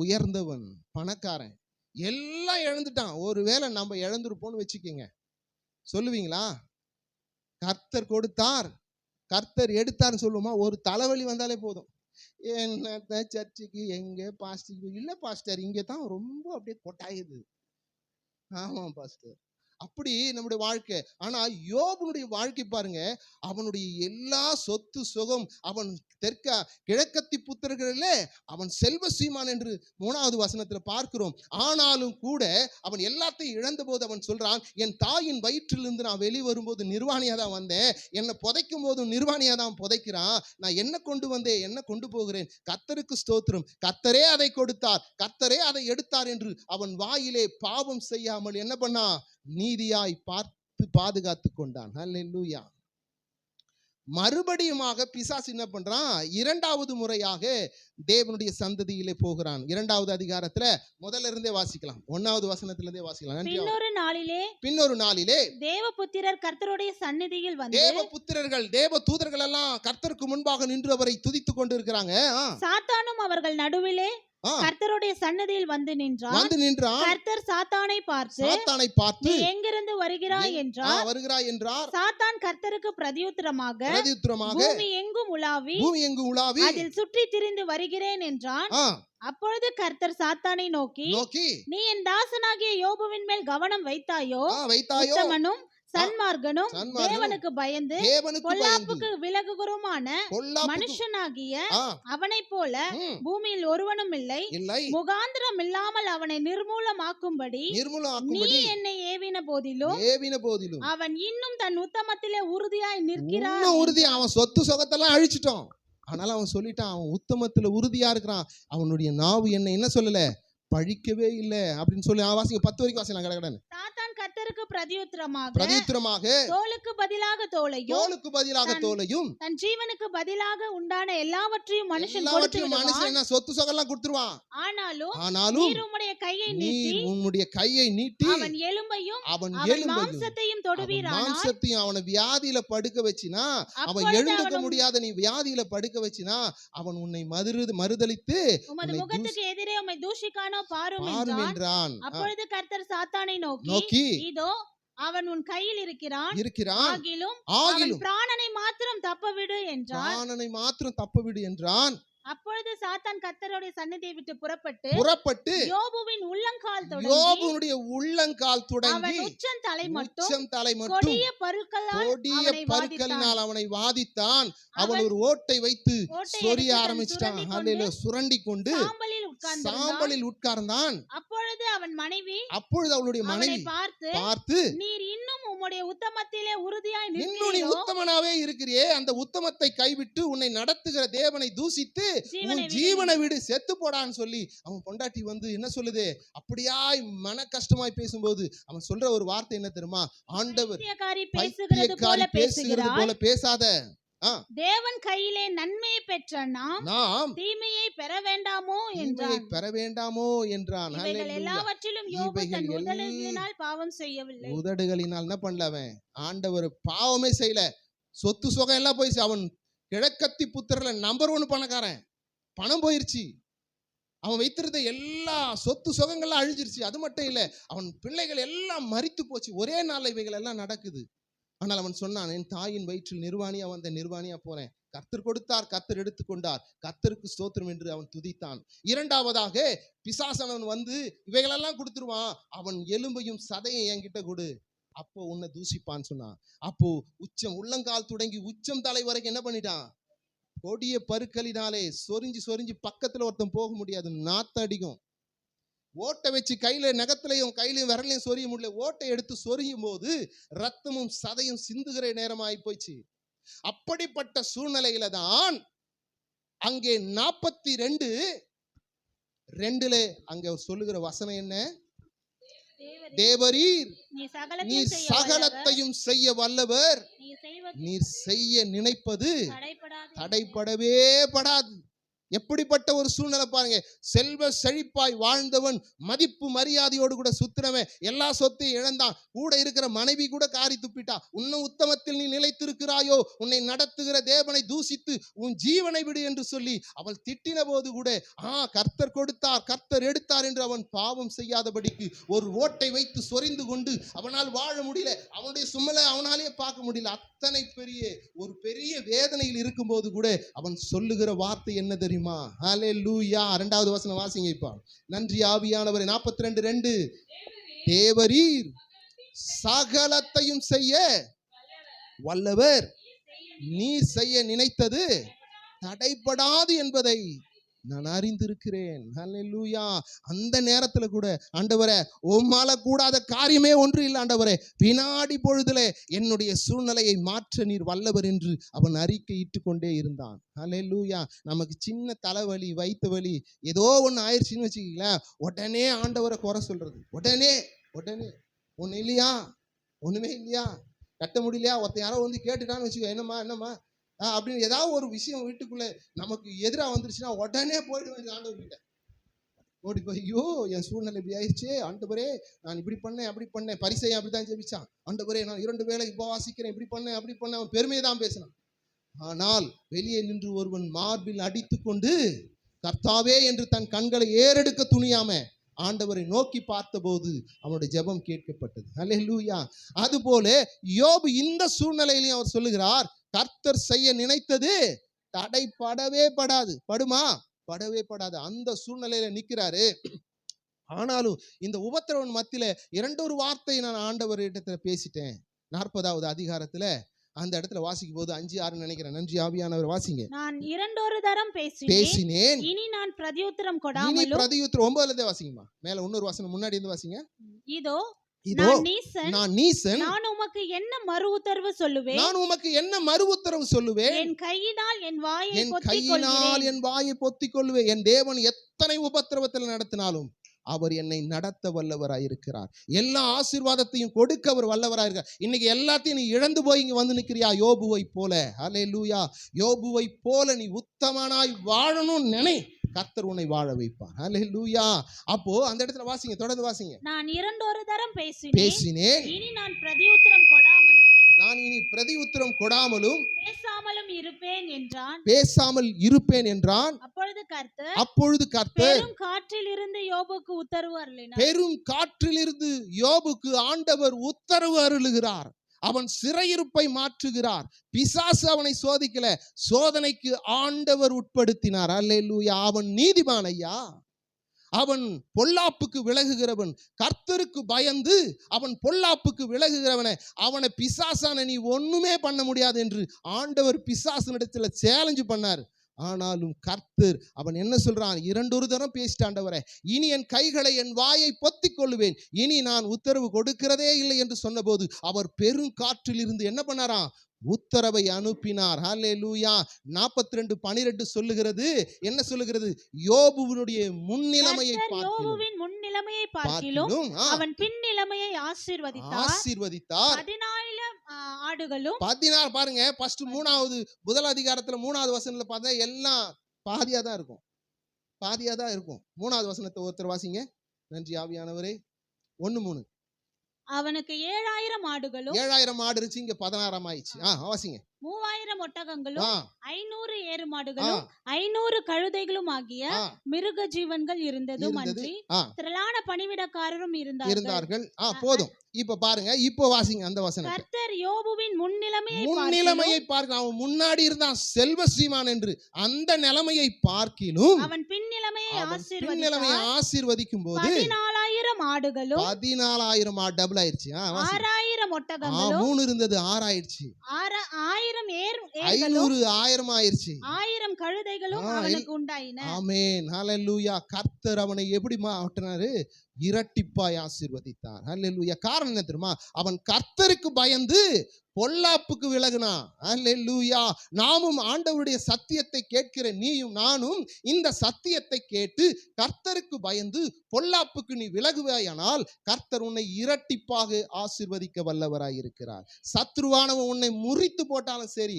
உயர்ந்தவன், பணக்காரன், எல்லாம் இழந்துட்டான். ஒருவேளை நம்ம இழந்துருப்போம்னு வச்சுக்கோங்க, சொல்லுவீங்களா? கர்த்தர் கொடுத்தார், கர்த்தர் எடுத்தார்னு சொல்லுவோமா? ஒரு தலைவலி வந்தாலே போதும், என்ன சர்ச்சுக்கு எங்க பாஸ்டர் இல்ல பாஸ்டர், இங்கே தான் ரொம்ப அப்படியே கொட்டாயுது. ஆமா பாஸ்டர், அப்படி நம்முடைய வாழ்க்கை. ஆனா யோபுனுடைய வாழ்க்கை பாருங்க, அவனுடைய எல்லா சொத்து சுகம், அவன் கிழக்கத்தி புத்திரர்களே அவன் செல்வ சீமான் என்று 3வது வசனத்துல பார்க்கிறோம். ஆனாலும் கூட அவன் எல்லாத்தையும் இழந்த போது அவன் சொல்றான், என் தாயின் வயிற்றிலிருந்து நான் வெளிவரும்போது நிர்வாணியா தான் வந்தேன், என்னை புதைக்கும் போதும் நிர்வாணியா தான் புதைக்கிறான், நான் என்ன கொண்டு வந்தேன், என்ன கொண்டு போகிறேன், கர்த்தருக்கு ஸ்தோத்திரம், கர்த்தரே அதை கொடுத்தார், கர்த்தரே அதை எடுத்தார் என்று அவன் வாயிலே பாவம் செய்யாமல் என்ன பண்ணா? நீதியாய் பார்த்து பாதுகாத்து கொண்டான். ஹல்லேலூயா. மறுபடியுமாக பிசாசு என்ன பண்றான்? இரண்டாவது முறையாக தேவனுடைய சந்ததியிலே போகிறான். 2வது அதிகாரத்துல முதல்ல இருந்தே வாசிக்கலாம். 1வது வசனத்துல இருந்தே வாசிக்கலாம். பின்னொரு நாளிலே தேவபுத்திரர் கர்த்தருடைய சந்நிதியில் வந்து தேவபுத்திரர்கள் தேவ தூதர்கள் எல்லாம் கர்த்தருக்கு முன்பாக நின்று அவரை துதித்துக் கொண்டு இருக்கிறாங்க. சாத்தானும் அவர்கள் நடுவிலே கர்த்தருடைய சன்னதியில் வந்து நின்றான். கர்த்தர் சாத்தானை பார்த்து நீ எங்கிருந்து வருகிறாய் என்றார். சாத்தான் கர்த்தருக்கு பிரதியுத்தரமாக பூமி எங்கும் உலாவி அதில் சுற்றி திரிந்து வருகிறேன் என்றான். அப்பொழுது கர்த்தர் சாத்தானை நோக்கி நீ என் தாசனாகிய யோபுவின் மேல் கவனம் வைத்தாயோ? உத்தமனும் சன்மார்க்கனும் தேவனுக்கு பயந்து பொல்லாப்புக்கு விலகுகிறோமான மனுஷனாகிய அவனைப் போல பூமியில் ஒருவனும் இல்லை. முகாந்திரம் இல்லாமல் அவனை நிர்மூலமாக்கும்படி நீ என்னை ஏவின போதிலும் அவன் இன்னும் தன் உத்தமத்திலே உறுதியாய் நிற்கிறான். அவன் சொத்து சொகத்தெல்லாம் அழிச்சிட்டோம். ஆனாலும் அவன் சொல்லிட்டான், அவன் உத்தமத்துல உறுதியா இருக்கிறான். அவனுடைய நாவு என்ன சொல்லல, பழிக்கவே இல்லை அப்படின்னு சொல்லி வாசிங்க. 10 வரைக்கும் வாசிக்கலாம் கடகடன். சாத்தான் கர்த்தருக்கு பிரதியுத்தரமாக தோலுக்கு பதிலாக தோலையும் தன் ஜீவனுக்கு பதிலாக உண்டான எல்லாவற்றையும் மனுஷன் என்ன சொத்து சொகெல்லாம் கொடுத்துருவான். ஆனாலும் நீர் உம்முடைய கையை நீட்டி அவன் எலும்பையும் மாம்சத்தையும் தொடுவீரானால், மாம்சத்தையும் அவனை வியாதியில படுக்க வச்சினா, அவன் எழுந்துக்க முடியாத நீ வியாதியில படுக்க வச்சினா, அவன் உன்னை மறுதலித்து உமது முகத்துக்கு எதிரே உம்மை தூஷிக்கானோ பாரும் என்றான். அப்பொழுது கர்த்தர் சாத்தானை நோக்கி இதோ அவன் உன் கையில் இருக்கிறான், ஆகிலும் அவன் பிராணனை மாத்திரம் தப்பவிடு என்றான். அப்பொழுது சாத்தான் கர்த்தருடைய சந்நிதியை விட்டு புறப்பட்டு யோபுவின் உள்ளங்கால் தொடங்கி அவன் உச்சம் தலை மட்டும் கொடிய பருக்களால் அவனை வாதித்தான். அவன் ஒரு ஓட்டை வைத்து சொரிய ஆரம்பிச்சிட்டான். சுரண்டி கொண்டு சாம்பலில் உட்கார்ந்தான். அப்பொழுது அவளுடைய மனைவி பார்த்து நீர் இன்னும் உம்முடைய உத்தமத்திலே உறுதியாய் நிற்கிறீரோ, நீ உத்தமனாவே இருக்கிறியே, அந்த உத்தமத்தை கைவிட்டு உன்னை நடத்துகிற தேவனை தூசித்து உன் ஜீவனை விடு, செத்து போடான்னு சொல்லி அவன் பொண்டாட்டி என்ன சொல்லுது, அப்படியாய் மன கஷ்டமாய் பேசும்போது அவன் சொல்ற ஒரு வார்த்தை என்ன தெரியுமா? ஆண்டவர் பேசுகிறது போல பேசாத, தேவன் கையிலே நன்மையை பெற்ற நாம் தீமையை பெற வேண்டாமோ என்றான். எல்லாவற்றிலும் யோபு தன் உதடுகளினால் பாவம் செய்யவில்லை. உதடுகளினால் என்ன பண்ணலவன்? ஆண்டவர் பாவமே செய்யல. சொத்து சுகம் எல்லாம் போயிடுச்சு. அவன் கிழக்கத்தி புத்திரல நம்பர் 1 பணக்காரன். பணம் போயிருச்சு. அவன் வைத்திருந்த எல்லா சொத்து சுகங்கள்லாம் அழிஞ்சிருச்சு. அது மட்டும் இல்ல, அவன் பிள்ளைகள் எல்லாம் மரித்து போச்சு. ஒரே நாள் இவைகள் எல்லாம் நடக்குது. ஆனால் அவன் சொன்னான், என் தாயின் வயிற்றில் நிர்வாணியா வந்த நிர்வாணியா போறேன். கர்த்தர் கொடுத்தார், கர்த்தர் எடுத்துக்கொண்டார், கர்த்தருக்கு ஸ்தோத்திரம் என்று அவன் துதித்தான். 2வதாக பிசாசனவன் இவைகளெல்லாம் கொடுத்துருவான். அவன் எலும்பையும் சதையும் என்கிட்ட கொடு, அப்போ உன்னை தூசிப்பான்னு சொன்னான். அப்போ உள்ளங்கால் தொடங்கி உச்சம் தலை வரைக்கும் என்ன பண்ணிட்டான்? கொடிய பருக்களினாலே சொரிஞ்சு பக்கத்துல ஒருத்தன் போக முடியாது. நாத்த அடிக்கும். ஓட்டை வச்சு கையில நகத்திலையும் கையிலையும் விரலையும் சொரிய முடியல. ஓட்டை எடுத்து சொரியும் போது ரத்தமும் சதையும் சிந்துகிற நேரமாயி போச்சு. அப்படிப்பட்ட சூழ்நிலையில தான் அங்கே 42:2 அங்க சொல்லுகிற வசனம் என்ன? தேவரீர் நீ சகலத்தையும் செய்ய வல்லவர், நீர் செய்ய நினைப்பது தடைப்படவே படாது. எப்படிப்பட்ட ஒரு சூழ்நிலை பாருங்க. செல்வ செழிப்பாய் வாழ்ந்தவன், மதிப்பு மரியாதையோடு கூட சுத்தினவன், எல்லா சொத்தையும் இழந்தான். கூட இருக்கிற மனைவி கூட காரி துப்பிட்டா. உன்னை உத்தமத்தில் நீ நிலைத்திருக்கிறாயோ, உன்னை நடத்துகிற தேவனை தூசித்து உன் ஜீவனை விடு என்று சொல்லி அவள் திட்டின போது கூட கர்த்தர் கொடுத்தார், கர்த்தர் எடுத்தார் என்று அவன் பாவம் செய்யாதபடிக்கு ஒரு ஓட்டை வைத்து சொரிந்து கொண்டு அவனால் வாழ முடியல. அவனுடைய சுமலை அவனாலே பார்க்க முடியல. அத்தனை பெரிய வேதனையில் இருக்கும் போது கூட அவன் சொல்லுகிற வார்த்தை என்ன தெரியுமா? ஹல்லேலூயா. 2வது வசனம் வாசிங்க இப்ப. நன்றி ஆவியானவரே. 42:2 தேவரீர் சகலத்தையும் செய்ய வல்லவர், நீர் செய்ய நினைத்தது தடைப்படாது என்பதை நான் அறிந்திருக்கிறேன். ஹல்லேலூயா. அந்த நேரத்துல கூட ஆண்டவரே, உம்மால கூடாத காரியமே ஒன்று இல்லை ஆண்டவரே, வினாடி பொழுதுல என்னுடைய சூழ்நிலையை மாற்ற நீர் வல்லவர் என்று அவன் அறிக்கையிட்டு கொண்டே இருந்தான். ஹல்லேலூயா. நமக்கு சின்ன தலைவலி, வயிற்று வலி, ஏதோ ஒன்று ஆயிடுச்சுன்னு வச்சுக்கீங்களேன், உடனே ஆண்டவரை குறை சொல்றது. உடனே ஒன்று இல்லையா, ஒண்ணுமே இல்லையா, கட்ட முடியலையா, ஒருத்த யாரோ கேட்டுட்டான்னு வச்சுக்கோ, என்னம்மா அப்படின்னு ஏதாவது ஒரு விஷயம் வீட்டுக்குள்ள நமக்கு எதிராக வந்துருச்சுன்னா உடனே போயிட வேண்டிய ஆண்டவர்கிட்ட ஓடி போய், ஐயோ என் சூழ்நிலை இப்படி ஆயிடுச்சு ஆண்டவரே, நான் இப்படி பண்ணேன் அப்படி பண்ணேன். பரிசையன் அப்படித்தான் ஜெபிச்சான், ஆண்டவரே நான் 2 வேளை உபவாசிக்கிறேன், இப்படி பண்ணேன் அப்படி பண்ணேன். அவன் பெருமையை தான் பேசினான். ஆனால் வெளியே நின்று ஒருவன் மார்பில் அடித்து கொண்டு கர்த்தாவே என்று தன் கண்களை ஏறெடுக்க துணியாம ஆண்டவரை நோக்கி பார்த்தபோது அவனுடைய ஜெபம் கேட்கப்பட்டது. அல்லேலூயா. அதுபோல யோபு இந்த சூழ்நிலையிலையும் அவர் சொல்லுகிறார், கர்த்தர் செய்ய நினைத்தது தடைப்படவே படாது. படுமா? படவே படாது. அந்த சூழ்நிலையில நிக்கிறாரு. ஆனாலும் இந்த உபத்திரவன் மத்தியில 2 வார்த்தை நான் ஆண்டவர் இடத்துல பேசிட்டேன். 40வது அதிகாரத்துல அந்த இடத்துல வாசிக்கும் போது 5-6 நினைக்கிறேன். நன்றி ஆவியானவர், வாசிங்க. நான் 2 தரம் பேசினேன், இனி நான் பிரதியுத்தரம் கொடாமலும். பிரதியுத்தரம் 9ல இருந்தே வாசிங்கம்மா. மேல இன்னொரு வசனம் முன்னாடி இருந்து வாசிங்க. இதோ நான் நீசன், நான் உமக்கு என்ன மறு உத்தரவு சொல்லுவேன்? நான் உமக்கு என்ன மறு உத்தரவு சொல்லுவேன்? என் கையினால் என் வாயை பொத்திக் கொள்வேன். என் தேவன் எத்தனை உபத்திரவத்தில் நடத்தினாலும் அவர் என்னை நடத்த வல்லவராயிருக்கிறார். எல்லா ஆசீர்வாதத்தையும் கொடுக்க அவர் வல்லவராயிருக்கிறார். இன்னைக்கு எல்லாத்தையும் நீ இழந்து போய் இங்க வந்து நிற்கிறியா? யோபுவை போல, அல்லேலூயா, யோபுவை போல நீ உத்தமனாய் வாழணும் நினை, கர்த்தர் உன்னை வாழ வைப்பார். அல்லேலூயா. அப்போ அந்த இடத்துல வாசிங்க, தொடர்ந்து வாசிங்க. நான் 2 தரம் பேசினேன், இனி நான் பிரதியுத்தரம் கொடாமலும், நான் இனி பிரதி உத்தரம் கொடாமலும் பேசாமலும் இருப்பேன் என்றான். பேசாமல் இருப்பேன் என்றான். அப்பொழுது கர்த்தர் பெரும் காற்றிலிருந்து யோபுக்கு உத்தரவு அருளினார். பெரும் காற்றிலிருந்து யோபுக்கு ஆண்டவர் உத்தரவு அருளுகிறார். அவன் சிறையிருப்பை மாற்றுகிறார். பிசாசு அவனை சோதிக்கல, சோதனைக்கு ஆண்டவர் உட்படுத்தினார். அல்லேலூயா. அவன் நீதிமான் ஐயா. அவன் பொல்லாப்புக்கு விலகுகிறவன். கர்த்தருக்கு பயந்து அவன் பொல்லாப்புக்கு விலகுகிறவனை, அவனை பிசாசான நீ ஒண்ணுமே பண்ண முடியாது என்று ஆண்டவர் பிசாசனிடத்துல சேலஞ்சு பண்ணார். ஆனாலும் கர்த்தர் அவன் என்ன சொல்றான்? 2 தரம் பேசிட்டாண்டவரே, இனி என் கைகளை என் வாயை பொத்திக் கொள்ளுவேன், இனி நான் உத்தரவு கொடுக்கிறதே இல்லை என்று சொன்னபோது அவர் பெரும் காற்றில் இருந்து என்ன பண்ணாராம்? உத்தரவை அனுப்பினார். ஹல்லேலூயா. 42:12 சொல்லுகிறது, என்ன சொல்லுகிறது? யோபுவினுடைய முன்னிலைமையை பார்க்கிலும் அவன் பின்னிலைமையை ஆசீர்வதித்தார். 14 ஆடுகளும் 16 பாருங்க, ஃபர்ஸ்ட் 3வது அதிகாரத்துல 3வது வசனத்துல பார்த்தா எல்லாம் பாதியா தான் இருக்கும், பாதியா தான் இருக்கும். 3வது வசனத்தை ஒருத்தர் வாசிங்க. நன்றி ஆவியானவரே. 1:3. அவனுக்கு 7000 ஆடுகளும், 7000 ஆடு இருந்துச்சு, இங்க 16 ஆயிடுச்சு. வாசிங்க. 3000 ஒட்டகங்களும் 500 ஏறு மாடுகளும் 500 கழுதைகளும் ஆகிய மிருக ஜீவன்கள் இருந்ததும் அன்றி திரளான பணிவிடக்காரரும் இருந்தார்கள். போதும். இப்ப பாருங்க, இப்ப வாசிங்க அந்த வசனம். கர்த்தர் யோபுவின் முன்னிலைமையை பார்க்க, அவன் முன்னாடி இருந்தான் செல்வஸ்ரீமான் என்று, அந்த நிலைமையை பார்க்கிலும் அவன் பின்னிலைமையை ஆசீர்வதிக்கும் போது 14000 ஆடுகளும் 14000 ஆடு டபுள் ஆயிடுச்சு. 6000 ஒட்டகங்களும் 3 இருந்தது 6 ஆயிடுச்சு. 500 ஆயிடுச்சு. 1000 கழுதைகளும் அவனுக்கு உண்டாயின. ஆமென். ஹல்லேலூயா. கர்த்தர் அவனை எப்படி மாற்றினாரு? இரட்டிப்பாய் ஆசீர்வதித்தார். ஹல்லேலூயா. காரணம் என்ன தெரியுமா? அவன் கர்த்தருக்கு பயந்து பொல்லாப்புக்கு விலகினான். ஹல்லேலூயா. நாமும் ஆண்டவருடைய சத்தியத்தை கேட்கிற நீயும் நானும் இந்த சத்தியத்தை கேட்டு கர்த்தருக்கு பயந்து பொல்லாப்புக்கு நீ விலகுவாயானால் கர்த்தர் உன்னை இரட்டிப்பாக ஆசீர்வதிக்க வல்லவராய் இருக்கிறார். சத்ருவானவன் உன்னை முறித்து போட்டாலும் சரி,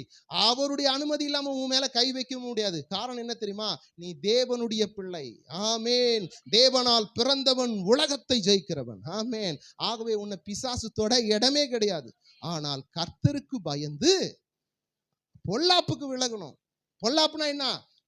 அவருடைய அனுமதி இல்லாம உன் மேல கை வைக்க முடியாது. காரணம் என்ன தெரியுமா? நீ தேவனுடைய பிள்ளை. ஆமென். தேவனால் பிறந்தவன் உலகத்தை ஜெயிக்கிறவன். ஆமென். ஆகவே உன்னை பிசாசு தொட இடமே கிடையாது. ஆனால் கர்த்தருக்கு பயந்து பொல்லாப்புக்கு விலகணும். பொல்லாப்புனா என்ன?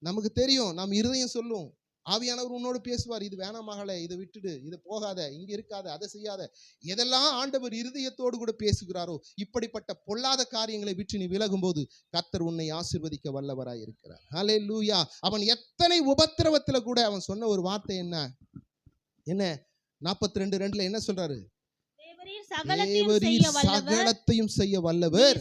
நமக்கு தெரியும், நம் இருதயம் சொல்லும். ஆவியானவர் உன்னோடு பேசுவார், இது வேணாம் மகளே, இதை விட்டுடு, இது போகாத, இங்க இருக்காத, அதை செய்யாத. எதெல்லாம் ஆண்டவர் இருதயத்தோடு கூட பேசுகிறாரோ இப்படிப்பட்ட பொல்லாத காரியங்களை விட்டு நீ விலகும் போது கர்த்தர் உன்னை ஆசீர்வதிக்க வல்லவராய் இருக்கிறார். ஹல்லேலூயா. அவன் எத்தனை உபத்திரவத்துல கூட அவன் சொன்ன ஒரு வார்த்தை என்ன? 42:2 என்ன சொல்றாரு? சகலத்தையும் செய்ய வல்லவர்,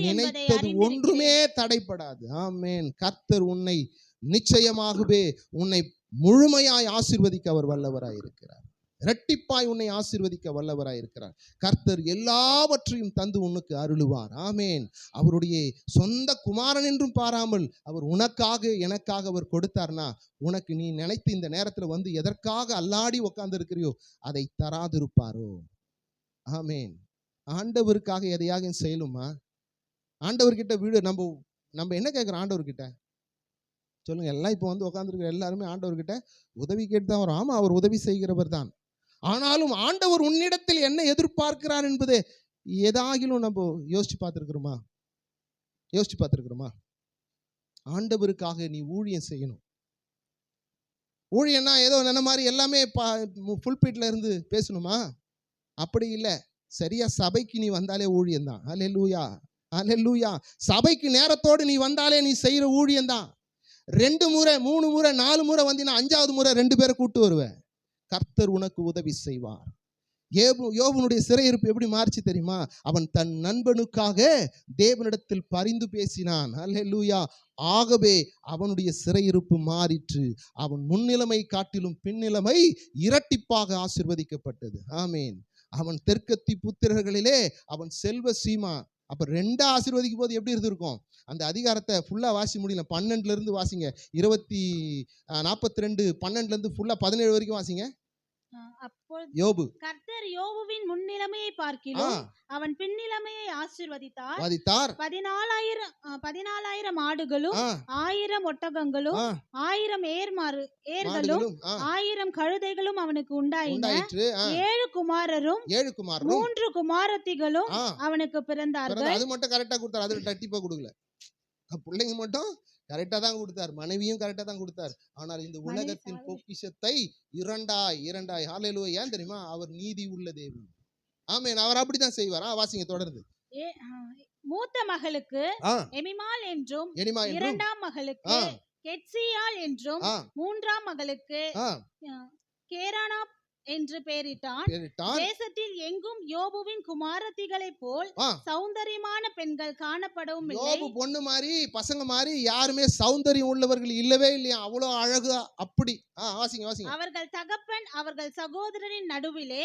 நினைத்தது ஒன்றுமே தடைப்படாது. ஆமென். கர்த்தர் உன்னை நிச்சயமாகவே உன்னை முழுமையாய் ஆசீர்வதிக்க அவர் வல்லவராய் இருக்கிறார். இரட்டிப்பாய் உன்னை ஆசீர்வதிக்க வல்லவராய் இருக்கிறார். கர்த்தர் எல்லாவற்றையும் தந்து உனக்கு அருளுவார். ஆமென். அவருடைய சொந்த குமாரன் என்றும் பாராமல் அவர் உனக்காக எனக்காக அவர் கொடுத்தார்னா, உனக்கு நீ நினைத்து இந்த நேரத்தில் வந்து எதற்காக அல்லாடி உட்கார்ந்து இருக்கிறியோ அதை தராதிருப்பாரோ? ஆமென். ஆண்டவருக்காக எதையாக செய்யலுமா? ஆண்டவர்கிட்ட வீடு நம்ம என்ன கேட்குறோம் ஆண்டவர்கிட்ட சொல்லுங்க? எல்லாம் இப்போ வந்து உட்காந்துருக்கிற எல்லாருமே ஆண்டவர்கிட்ட உதவி கேட்டு தான் வரும். ஆமா, அவர் உதவி செய்கிறவர் தான். ஆனாலும் ஆண்டவர் உன்னிடத்தில் என்ன எதிர்பார்க்கிறார் என்பது ஏதாகிலும் நம்ம யோசிச்சு பார்த்துருக்கிறோமா? ஆண்டவருக்காக நீ ஊழியம் செய்யணும். ஊழியன்னா ஏதோ என்ன மாதிரி எல்லாமே புல்பீட்ல இருந்து பேசணுமா? அப்படி இல்லை. சரியா சபைக்கு நீ வந்தாலே ஊழியம்தான். அல்லேலூயா, அல்லேலூயா. சபைக்கு நேரத்தோடு நீ வந்தாலே நீ செய்யற ஊழியம்தான். 2 முறை 3 முறை 4 முறை வந்தீங்கன்னா 5வது முறை 2 பேரை கூட்டு வருவேன். கர்த்தர் உனக்கு உதவி செய்வார். யோபுனுடைய சிறையிருப்பு எப்படி மாறிச்சு தெரியுமா? அவன் தன் நண்பனுக்காக தேவனிடத்தில் பரிந்து பேசினான். அல்லேலூயா. ஆகவே அவனுடைய சிறையிருப்பு மாறிற்று. அவன் முன்னிலைமை காட்டிலும் பின்னிலைமை இரட்டிப்பாக ஆசீர்வதிக்கப்பட்டது. ஆமேன். அவன் தெற்கத்தி புத்திரர்களிலே அவன் செல்வ சீமா. அப்ப 2 ஆசீர்வதிக்கும் போது எப்படி இருந்திருக்கும்? அந்த அதிகாரத்தை ஃபுல்லா வாசி முடியல. 12ல இருந்து வாசிங்க. 42 12ல இருந்து ஃபுல்லா 17 வரைக்கும் வாசிங்க. யோபு கர்த்தர் யோபுவின் முன்னிலைமையை பார்க்கிலும் அவன் பின்னிலைமையை ஆசீர்வதித்தார். 14,000 ஆடுகளும் 1000 ஒட்டகங்களும் 1000 ஏர்களும் 1000 கழுதைகளும் அவனுக்கு உண்டாயிற்று. 7 குமாரரும் 3 குமாரத்திகளும் அவனுக்கு பிறந்தார்கள். அது மட்டும் கரெக்டா கொடுத்தார். அதுல டட்டிப்பா கொடுக்கல. பிள்ளைங்க மட்டும் கரெக்டா தான் கொடுத்தார். மனைவியும் கரெக்டா தான் கொடுத்தார். ஆனால் இந்த உலகத்தின் பொக்கிஷத்தை இரண்டாய் ஹல்லேலூயா. ஏன் தெரியுமா? அவர் நீதி உள்ள தேவன். ஆமென். அவர் அப்படிதான் செய்வார். வாசிங்க தொடர்ந்து. மூத்த மகளுக்கு எமிமால் என்றும், இரண்டாம் மகளுக்கு கெட்சியால் என்றும், மூன்றாம் மகளுக்கு கேரானா என்று பெயரிட்டான். தேசத்தில் எங்கும் யோபுவின் குமாரத்திகளைப் போல் சௌந்தரியமான பெண்கள் காணப்படவும் இல்லை. யோபு பொண்ணு மாதிரி பசங்க மாதிரி யாருமே சௌந்தரியம் உள்ளவர்கள் இல்லவே இல்லையா? அவ்வளவு அழகு. அப்படி வாசிங்க. அவர்கள் தகப்பன் அவர்கள் சகோதரரின் நடுவிலே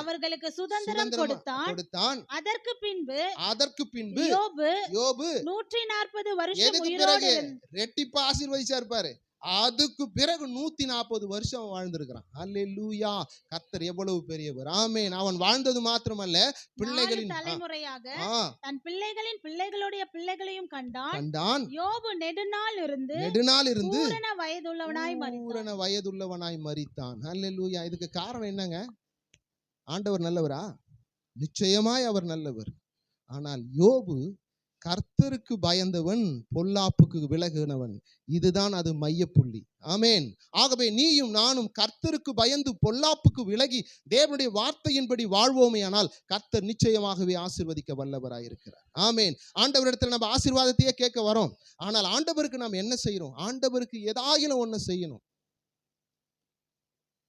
அவர்களுக்கு சுதந்திரம் கொடுத்தான். அதற்கு பின்பு யோபு 140 வருஷம் உயிரோடு ரெட்டிப்பா ஆசீர்வதிச்சா இருப்பாரு. அதுக்கு பிறகு 140 வருஷம் வாழ்ந்திருக்கிறான். அல்லேலூயா. கர்த்தர் எவ்வளவு பெரியவர். ஆமென். அவன் வாழ்ந்தது மாத்திரமல்ல, பிள்ளைகளின் தலைமுறையாக தன் பிள்ளைகளின் பிள்ளைகளுடைய பிள்ளைகளையும் கண்டான். யோபு நெடுநாள் இருந்து பூரண வயதுள்ளவனாய் மரித்தான். அல்லேலூயா. இதுக்கு காரணம் என்னங்க? ஆண்டவர் நல்லவரா? நிச்சயமாய் அவர் நல்லவர். ஆனால் யோபு கர்த்தருக்கு பயந்தவன், பொல்லாப்புக்கு விலகினவன். இதுதான் அது மையப்புள்ளி. ஆமென். ஆகவே நீயும் நானும் கர்த்தருக்கு பயந்து பொல்லாப்புக்கு விலகி தேவனுடைய வார்த்தையின்படி வாழ்வோமே ஆனால் கர்த்தர் நிச்சயமாகவே ஆசீர்வதிக்க வல்லவராயிருக்கிறார். ஆமென். ஆண்டவரிடத்தில் நம்ம ஆசீர்வாதத்தையே கேட்க வரோம். ஆனால் ஆண்டவருக்கு நாம் என்ன செய்யறோம்? ஆண்டவருக்கு ஏதாயிலும் ஒண்ணு செய்யணும்.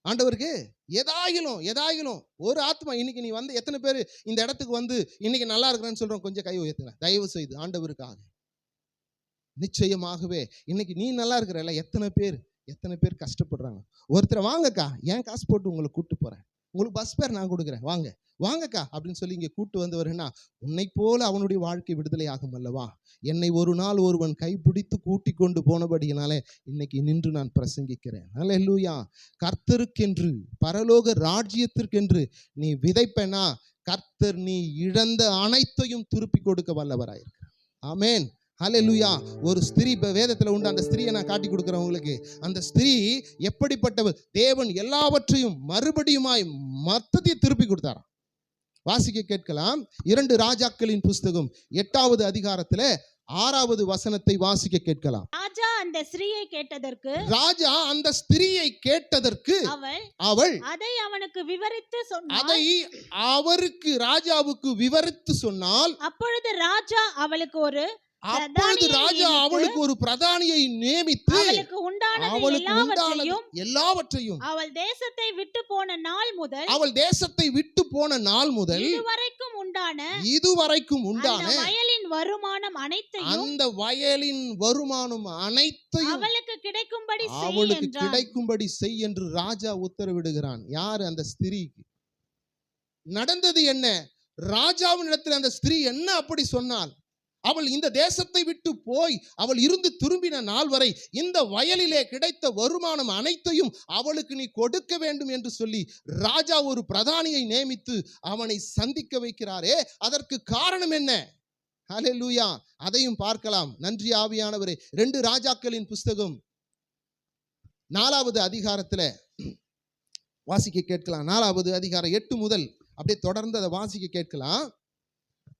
ஆண்டவருக்கு ஏதாயிலும் ஒரு ஆத்மா. இன்னைக்கு நீ வந்து எத்தனை பேர் இந்த இடத்துக்கு வந்து இன்னைக்கு நல்லா இருக்கிறேன்னு சொல்றோம்? கொஞ்சம் கை உயர்த்துங்க தயவு செய்து. ஆண்டவருக்காக நிச்சயமாகவே இன்னைக்கு நீ நல்லா இருக்கிறல்ல, எத்தனை பேர் கஷ்டப்படுறாங்க. ஒருத்தரை வாங்கக்கா, ஏன் காசு போட்டு உங்களை கூட்டு போறேன், உங்களுக்கு பஸ் பேர் நான் கொடுக்குறேன், வாங்கக்கா அப்படின்னு சொல்லி இங்கே கூட்டு வந்தவர்னா உன்னை போல அவனுடைய வாழ்க்கை விடுதலை ஆகும் அல்லவா? என்னை ஒரு நாள் ஒருவன் கைப்பிடித்து கூட்டி கொண்டு போனபடியினாலே இன்னைக்கு நின்று நான் பிரசங்கிக்கிறேன். அல்லேலூயா. கர்த்தருக்கென்று, பரலோக ராஜ்யத்திற்கென்று நீ விதைப்பேனா கர்த்தர் நீ இழந்த அனைத்தையும் திருப்பி கொடுக்க வல்லவராயிருக்கிறார். ஆமென். ஹல்லேலூயா. ஒரு ஸ்திரீ வேதத்தில் உண்டு. அந்த ஸ்திரீயை நான் காட்டி கொடுக்குறேன் உங்களுக்கு. அந்த ஸ்திரீ எப்படிப்பட்டவர்? தேவன் எல்லாவற்றையும் மறுபடியுமாய் மொத்தத்தையும் திருப்பி கொடுத்தாராம். வாசிக்க கேட்கலாம். 2 ராஜாக்களின் புஸ்தகம் 8வது அதிகாரத்துல 6வது வசனத்தை வாசிக்க கேட்கலாம். ராஜா அந்த ஸ்திரீயை கேட்டதற்கு அவள் அதை அவனுக்கு விவரித்து சொன்னாள். அதை ராஜாவுக்கு விவரித்து சொன்னால் அப்பொழுது ராஜா அவளுக்கு ஒரு பிரதானியை நியமித்து அவளுக்கு உண்டானது எல்லாவற்றையும் அவள் தேசத்தை விட்டு போன நாள் முதல் இதுவரைக்கும் உண்டான வயலின் வருமானம் அனைத்தையும் அவளுக்கு கிடைக்கும்படி செய் என்று ராஜா உத்தரவிடுகிறான். யார்? அந்த ஸ்திரீக்கு. நடந்தது என்ன? ராஜாவின் இடத்தில் அந்த ஸ்திரீ என்ன அப்படி சொன்னாள்? அவள் இந்த தேசத்தை விட்டு போய் அவள் இருந்து திரும்பின நாள் வரை இந்த வயலிலே கிடைத்த வருமானம் அனைத்தையும் அவளுக்கு நீ கொடுக்க வேண்டும் என்று சொல்லி ராஜா ஒரு பிரதானியை நியமித்து அவனை சந்திக்க வைக்கிறாரே, அதற்கு காரணம் என்ன? ஹல்லேலூயா. அதையும் பார்க்கலாம். நன்றி ஆவியானவரே. 2 ராஜாக்களின் புஸ்தகம் 4வது அதிகாரத்துல வாசிக்க கேட்கலாம். 4வது அதிகாரம் 8 முதல் அப்படியே தொடர்ந்து அதை வாசிக்க கேட்கலாம்.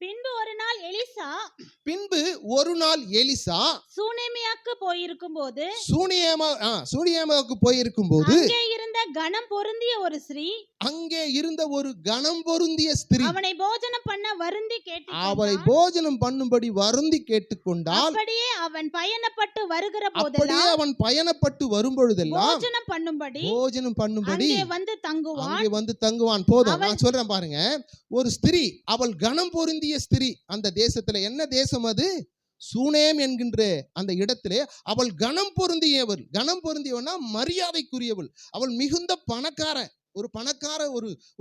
பின்பு ஒரு நாள் எலிசா சூனேமியாவுக்கு போயிருக்கும் போது அங்கே இருந்த கனம் பொருந்திய ஸ்திரீ அவனை போஜனம் பண்ணும்படி வருந்தி கேட்டுக்கொண்டால், அப்படியே அவன் பயணப்பட்டு வரும்பொழுதெல்லாம் போஜனம் பண்ணும்படி அங்கே வந்து தங்குவான். போதும், நான் சொல்றேன் பாருங்க. ஒரு ஸ்திரீ, அவள் கனம் பொருந்திய ஸ்திரீ. அந்த தேசத்துல, என்ன தேசம் அது? சூனேம் என்கின்ற அந்த இடத்திலே அவள் கனம் பொருந்தியவனா மரியாதைக்குரியவள். அவள் மிகுந்த பணக்கார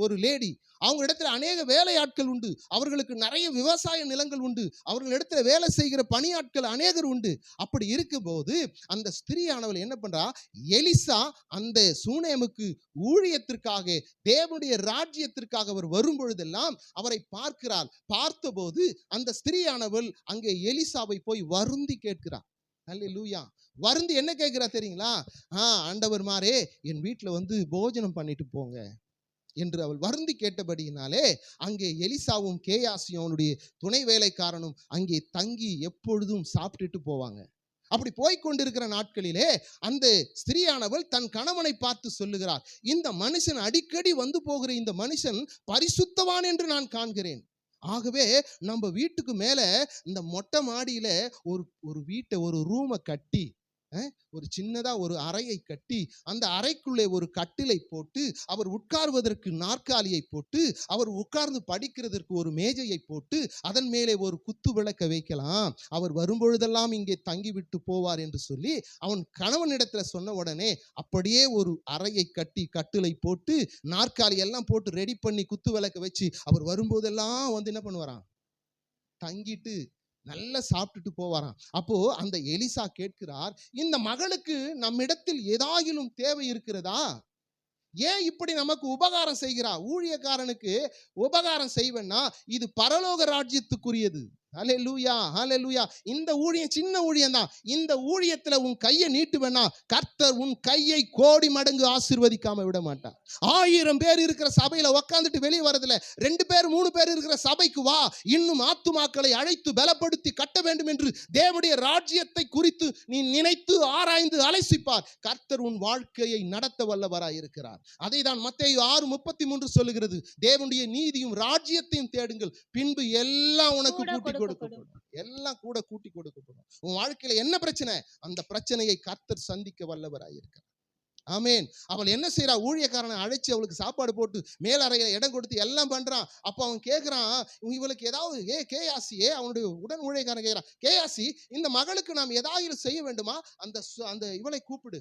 ஒரு லேடி. அவங்க இடத்துல அநேக வேலையாட்கள் உண்டு. அவர்களுக்கு நிறைய விவசாய நிலங்கள் உண்டு. அவர்கள் இடத்துல வேலை செய்கிற பணியாட்கள் அநேகர் உண்டு. அப்படி இருக்கும்போது அந்த ஸ்திரீயானவள் என்ன பண்றா? எலிசா அந்த சூனேமுக்கு ஊழியத்திற்காக, தேவனுடைய ராஜ்யத்திற்காக அவர் வரும்பொழுதெல்லாம் அவரை பார்க்கிறாள். பார்த்தபோது அந்த ஸ்திரீயானவள் அங்கே எலிசாவை போய் வருந்தி கேட்கிறார். அல்லேலூயா. வருந்தி என்ன கேட்கிறா தெரியுங்களா? ஆண்டவர்மாரே, என் வீட்டுல வந்து போஜனம் பண்ணிட்டு போங்க என்று அவள் வருந்தி கேட்டபடியினாலே அங்கே எலிசாவும் கேயாசியும் அவனுடைய துணை வேலைக்காரனும் அங்கே தங்கி எப்பொழுதும் சாப்பிட்டுட்டு போவாங்க. அப்படி போய்கொண்டிருக்கிற நாட்களிலே அந்த ஸ்திரீயானவள் தன் கணவனை பார்த்து சொல்லுகிறார், இந்த மனுஷன் அடிக்கடி வந்து போகிற இந்த மனுஷன் பரிசுத்தவான் என்று நான் காண்கிறேன். ஆகவே நம்ம வீட்டுக்கு மேல இந்த மொட்டை மாடியில ஒரு வீட்டை, ஒரு ரூமை கட்டி, ஒரு சின்னதா ஒரு அறையை கட்டி, அந்த அறைக்குள்ளே ஒரு கட்டிலை போட்டு, அவர் உட்கார்வதற்கு நாற்காலியை போட்டு, அவர் உட்கார்ந்து படிக்கிறதற்கு ஒரு மேஜையை போட்டு, அதன் மேலே ஒரு குத்து விளக்க வைக்கலாம். அவர் வரும்பொழுதெல்லாம் இங்கே தங்கிவிட்டு போவார் என்று சொல்லி அவன் கணவனிடத்துல சொன்ன உடனே அப்படியே ஒரு அறையை கட்டி, கட்டிலை போட்டு, நாற்காலி எல்லாம் போட்டு ரெடி பண்ணி, குத்து விளக்க வச்சு, அவர் வரும்போதெல்லாம் வந்து என்ன பண்ணுவாராம்? தங்கிட்டு நல்லா சாப்பிட்டுட்டு போவாராம். அப்போ அந்த எலிசா கேட்கிறார், இந்த மகளுக்கு நம்மிடத்தில் ஏதாயிலும் தேவை இருக்கிறதா? ஏன் இப்படி நமக்கு உபகாரம் செய்கிறா? ஊழியக்காரனுக்கு உபகாரம் செய்வேன்னா இது பரலோக ராஜ்யத்துக்குரியது. ஹல்லேலூயா, ஹல்லேலூயா. இந்த ஊழியம் சின்ன ஊழியம் தான். இந்த ஊழியத்துல உன் கையை நீட்டுவேன்னா கர்த்தர் உன் கையை கோடி மடங்கு ஆசீர்வதிக்காம விட மாட்டார். 1000 பேர் இருக்கிற சபையில உட்காந்துட்டு வெளியே வரதுல 2 பேர் 3 பேர் இருக்கிற சபைக்கு வா, இன்னும் ஆத்துமாக்களை அழைத்து பலப்படுத்தி கட்ட வேண்டும் என்று தேவனுடைய ராஜ்யத்தை குறித்து நீ நினைத்து ஆராய்ந்து அலசிப்பார். கர்த்தர் உன் வாழ்க்கையை நடத்த வல்லவராய் இருக்கிறார். அதை தான் மத்தேயு 6:33 சொல்லுகிறது, தேவனுடைய நீதியும் ராஜ்யத்தையும் தேடுங்கள், பின்பு எல்லாம் உனக்கு கூட்டி கொடுக்கப்படும். எல்லாம் கூட கூட்டி கொடுக்கப்படும். உன் வாழ்க்கையில என்ன பிரச்சனை? அந்த பிரச்சனையை கர்த்தர் சந்திக்க வல்லவராய் இருக்கிறார். ஆமென். அவள் என்ன செய்யறா? ஊழியக்காரனை அழைச்சு அவளுக்கு சாப்பாடு போட்டு மேல் அறையில இடம் கொடுத்து எல்லாம் பண்றான். அப்ப அவன் கேட்கிறான், இவளுக்கு ஏதாவது கேயாசியே, அவனுடைய உடன் ஊழியக்காரன் கேட்கிறான், கேயாசி, இந்த மகளுக்கு நாம் ஏதாவது செய்ய வேண்டுமா? அந்த இவளை கூப்பிடு.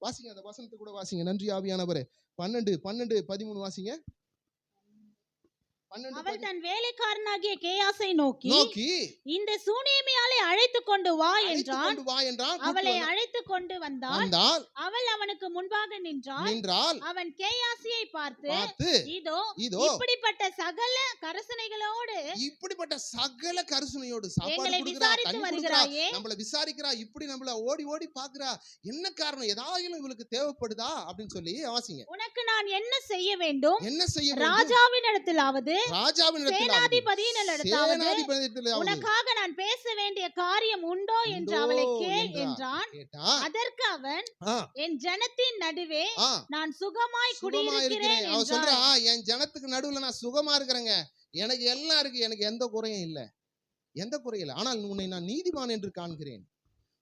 வாசிங்க, அந்த வசனத்தை கூட வாசிங்க. நன்றி ஆவியானவரே. 12:13 வாசிங்க. அவள் தன் வேலைக்காரனாகிய கேயாசை நோக்கி இந்த சூனேமியாளை அழைத்து கொண்டு வா என்றான். அவளை அழைத்து கொண்டு வந்தாள். அவள் அவனுக்கு முன்பாக நின்றாள். அவன் கேயாசியை பார்த்து, இதோ இப்படிப்பட்ட சகல கரசனையோடு சாப்பாடு கொடுக்கிறா, நம்மளை விசாரிக்கிறா, இப்படி நம்மள ஓடி ஓடி பாக்குறா, என்ன காரணம்? ஏதாவது இவளுக்கு தேவைப்படுதா அப்படின்னு சொல்லி வாசிங்க. உனக்கு நான் என்ன செய்ய வேண்டும்? ராஜாவின் இடத்திலாவது உனக்காக நான் பேச வேண்டிய காரியம் உண்டோ என்று அவளை கேள் என்றான். அதற்கு அவன், என் ஜனத்தின் நடுவே நான் சுகமாய் குடியிருக்கிறேன். அவன் சொல்றா, என் ஜனத்துக்கு நடுவுல நான் சுகமா இருக்கிறேங்க, எனக்கு எல்லாம் இருக்கு, எனக்கு எந்த குறையும் இல்லை. ஆனால் உன்னை நான் நீதிமான் என்று காண்கிறேன்.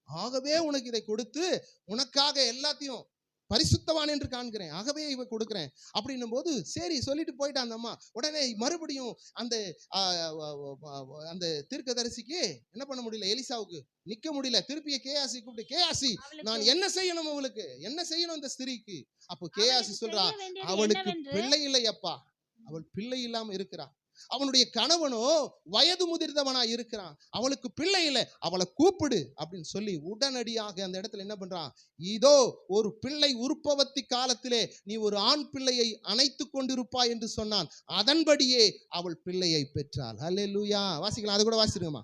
ஆகவே உனக்கு இதை கொடுத்து உனக்காக எல்லாத்தையும் பரிசுத்தவான் என்று காண்கிறேன், ஆகவே இவ கொடுக்கிறேன் அப்படின்னும் போது சரி சொல்லிட்டு போயிட்டான் அந்த அம்மா. உடனே மறுபடியும் அந்த தீர்க்கதரிசிக்கு என்ன பண்ண முடியல, எலிசாவுக்கு நிக்க முடியல. திருப்பிய கேயாசி கூப்பிட்டு, கேயாசி, நான் என்ன செய்யணும்? அவளுக்கு என்ன செய்யணும் இந்த ஸ்திரீக்கு? அப்போ கேயாசி சொல்றா, அவளுக்கு பிள்ளை இல்லையப்பா, அவள் பிள்ளை இல்லாம இருக்கிறா. அவனுடைய கணவனோ வயது முதிர்ந்தவனா இருக்கிறான், அவளுக்கு பிள்ளை இல்லை, அவளை கூப்பிடு அப்படின்னு சொல்லி உடனடியாக அந்த இடத்துல என்ன பண்றான், இதோ ஒரு பிள்ளை உற்பத்தி காலத்திலே நீ ஒரு ஆண் பிள்ளையை அணைத்து கொண்டிருப்பாய் என்று சொன்னான். அதன்படியே அவள் பிள்ளையை பெற்றாள். ஹல்லேலூயா. வாசிக்கலாம், அது கூட வாசிருங்கம்மா.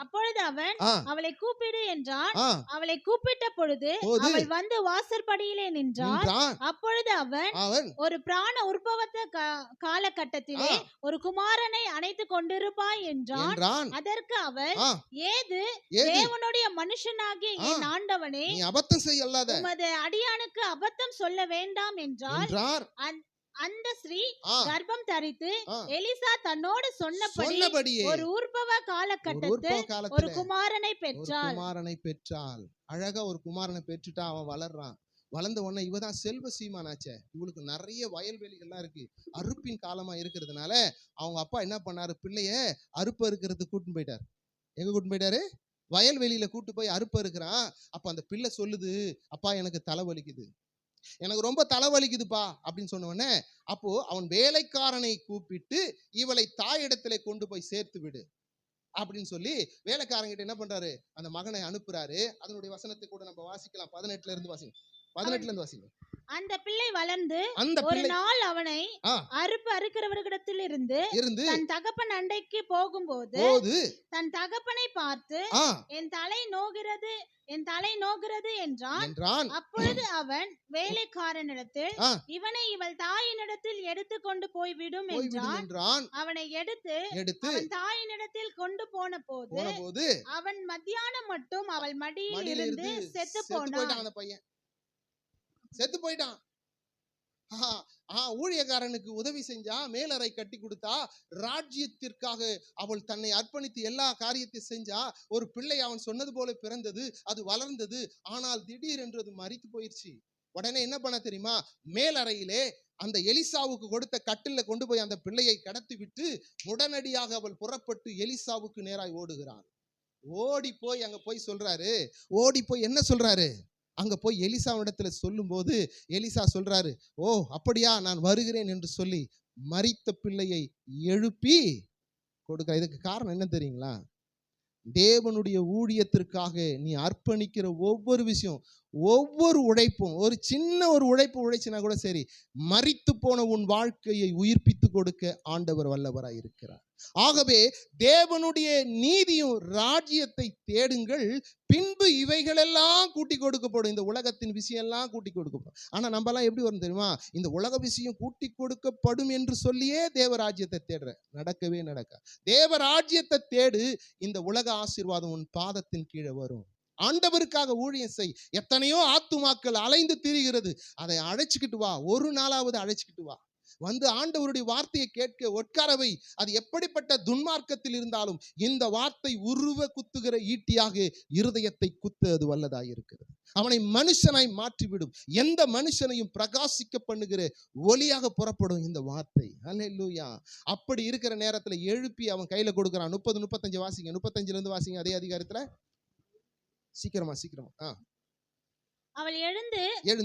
அப்பொழுது அவன் ஆ, அவளை கூப்பிடு என்றான். ஆ, அவளை கூப்பிட்ட பொழுது போது அவள் வந்து வாசற்படியிலே நின்றாள். நின்றான். அப்பொழுது அவன் அவன் ஒரு பிராண உற்பவத்த காலகட்டத்திலே ஒரு குமாரனை அணைத்து கொண்டிருப்பாய் என்றான். என்றான். அதற்கு அவள், ஆ, ஏது ஏது தேவனுடைய மனுஷனாகிய என் ஆண்டவனே, நீ அபத்தம் செய்யல்லாத உமது அடியானுக்கு அபத்தம் சொல்ல வேண்டாம் என்றால். என்றார். அந்த ஸ்ரீ ஆ, கர்ப்பம் தரித்து ஆ, எலிசா தன்னோடு சொன்னபடி சொன்னபடியே ஒரு ஊர்பவ ஒரு காலகட்டத்தில் உற்பவ ஒரு காலத்துல குமாரனை ஒரு பெற்றாள். குமாரனை பெற்றாள். அழகா ஒரு குமாரனை பெற்றுட்டா அவன் வளர்றான். வளர்ந்த உடனே இவதான் செல்வ சீமானாச்சே, இவளுக்கு நிறைய வயல்வெளிகள்லாம் இருக்கு, அறுப்பின் காலமா இருக்கிறதுனால அவங்க அப்பா என்ன பண்ணாரு, பிள்ளைய அறுப்பு அறுக்கிறதுக்கு கூட்டின்னு போயிட்டார். எங்க கூட்டின்னு போயிட்டாரு? வயல்வெளியில கூட்டு போய் அறுப்பு அறுக்கிறான். அப்ப அந்த பிள்ளை சொல்லுது, அப்பா எனக்கு தலை வலிக்குது, எனக்கு ரொம்ப தலைவலிக்குதுப்பா அப்படின்னு சொன்ன உடனே, அப்போ அவன் வேலைக்காரனை கூப்பிட்டு இவளை தாயிடத்திலே கொண்டு போய் சேர்த்து விடு அப்படின்னு சொல்லி வேலைக்காரங்கிட்ட என்ன பண்றாரு, அந்த மகனை அனுப்புறாரு. அதனுடைய வசனத்தை கூட நம்ம வாசிக்கலாம். 18ல இருந்து வாசிங்க. 18ல இருந்து வாசிங்க. அந்த பிள்ளை வளர்ந்து அந்த ஒரு பிள்ளை நாள் அவனை ஆ, அறுப்பு அறுக்கிறவர்களிடத்தில் இருந்து இருந்து தன் தகப்பன் அண்டைக்கு போகும்போது போது தன் தகப்பனை பார்த்து, ஆ, என் தலை நோகிறது, என் தலை நோகிறது என்றான். என்றான். அப்பொழுது அவன் வேலைக்காரனிடத்தில், ஆ, இவனை இவள் தாயினிடத்தில் எடுத்து கொண்டு போய் விடும் போய்விடும் என்றான். என்றான். அவனை எடுத்து எடுத்து அவன் தாயினிடத்தில் கொண்டு போன போது போனபோது அவன் மத்தியானம் மட்டும் அவள் மடியில் மடியில இருந்து இருந்து செத்து செத்து போனான். போயிட்டான். அந்த பையன் செத்து போயிட்டான். ஊழியக்காரனுக்கு உதவி செஞ்சா, மேலறை கட்டி கொடுத்தா, ராஜ்யத்திற்காக அவள் தன்னை அர்ப்பணித்து எல்லா காரியத்தை செஞ்சா. ஒரு பிள்ளை அவன் சொன்னது போல பிறந்தது, அது வளர்ந்தது. ஆனால் திடீரென்று அது மரித்து போயிடுச்சு. உடனே என்ன பண்ண தெரியுமா, மேலறையிலே அந்த எலிசாவுக்கு கொடுத்த கட்டில கொண்டு போய் அந்த பிள்ளையை கடத்தி விட்டு உடனடியாக அவள் புறப்பட்டு எலிசாவுக்கு நேராய் ஓடுகிறாள். ஓடி போய் அங்க போய் சொல்றாரு, ஓடி போய் என்ன சொல்றாரு, அங்க போய் எலிசாவிடத்துல சொல்லும் போது எலிசா சொல்றாரு, ஓ அப்படியா, நான் வருகிறேன் என்று சொல்லி மரித்த பிள்ளையை எழுப்பி கொடுக்க. இதுக்கு காரணம் என்ன தெரியுங்களா, தேவனுடைய ஊழியத்திற்காக நீ அர்ப்பணிக்கிற ஒவ்வொரு விஷயம், ஒவ்வொரு உழைப்பும், ஒரு சின்ன ஒரு உழைப்பு உழைச்சினா கூட சரி, மரித்து போன உன் வாழ்க்கையை உயிர்ப்பித்து கொடுக்க ஆண்டவர் வல்லவராய் இருக்கிறார். ஆகவே தேவனுடைய நீதியும் ராஜ்யத்தை தேடுங்கள், பின்பு இவைகளெல்லாம் கூட்டி கொடுக்கப்படும். இந்த உலகத்தின் விஷயம் எல்லாம் கூட்டி கொடுக்கப்படும். ஆனா நம்ம எல்லாம் எப்படி வரும் தெரியுமா, இந்த உலக விஷயம் கூட்டி கொடுக்கப்படும் என்று சொல்லியே தேவராஜ்யத்தை தேடுற, நடக்கவே நடக்க. தேவராஜ்யத்தை தேடு, இந்த உலக ஆசீர்வாதம் உன் பாதத்தின் கீழே வரும். ஆண்டவருக்காக ஊழியம் செய். எத்தனையோ ஆத்துமாக்கள் அலைந்து திரிகிறது, அதை அழைச்சிக்கிட்டு வா. ஒரு நாளாவது அழைச்சிக்கிட்டு வா, வந்து ஆண்டவருடைய வார்த்தையை கேட்க உட்காரவை. அது எப்படிப்பட்ட துன்மார்க்கத்தில் இருந்தாலும் இந்த வார்த்தை உருவ குத்துகிற ஈட்டியாக இருதயத்தை குத்த அது வல்லதாய் இருக்கிறது. அவனை மனுஷனாய் மாற்றிவிடும். எந்த மனுஷனையும் பிரகாசிக்க பண்ணுகிற ஒளியாக புறப்படும் இந்த வார்த்தை. அல்லேலூயா. அப்படி இருக்கிற நேரத்தில் எழுப்பி அவன் கையில கொடுக்கிறான். 30-35 வாசிங்க. 35ல இருந்து வாசிங்க. அதே அதிகாரத்துல சீக்கிரமா. அவள் எழுந்து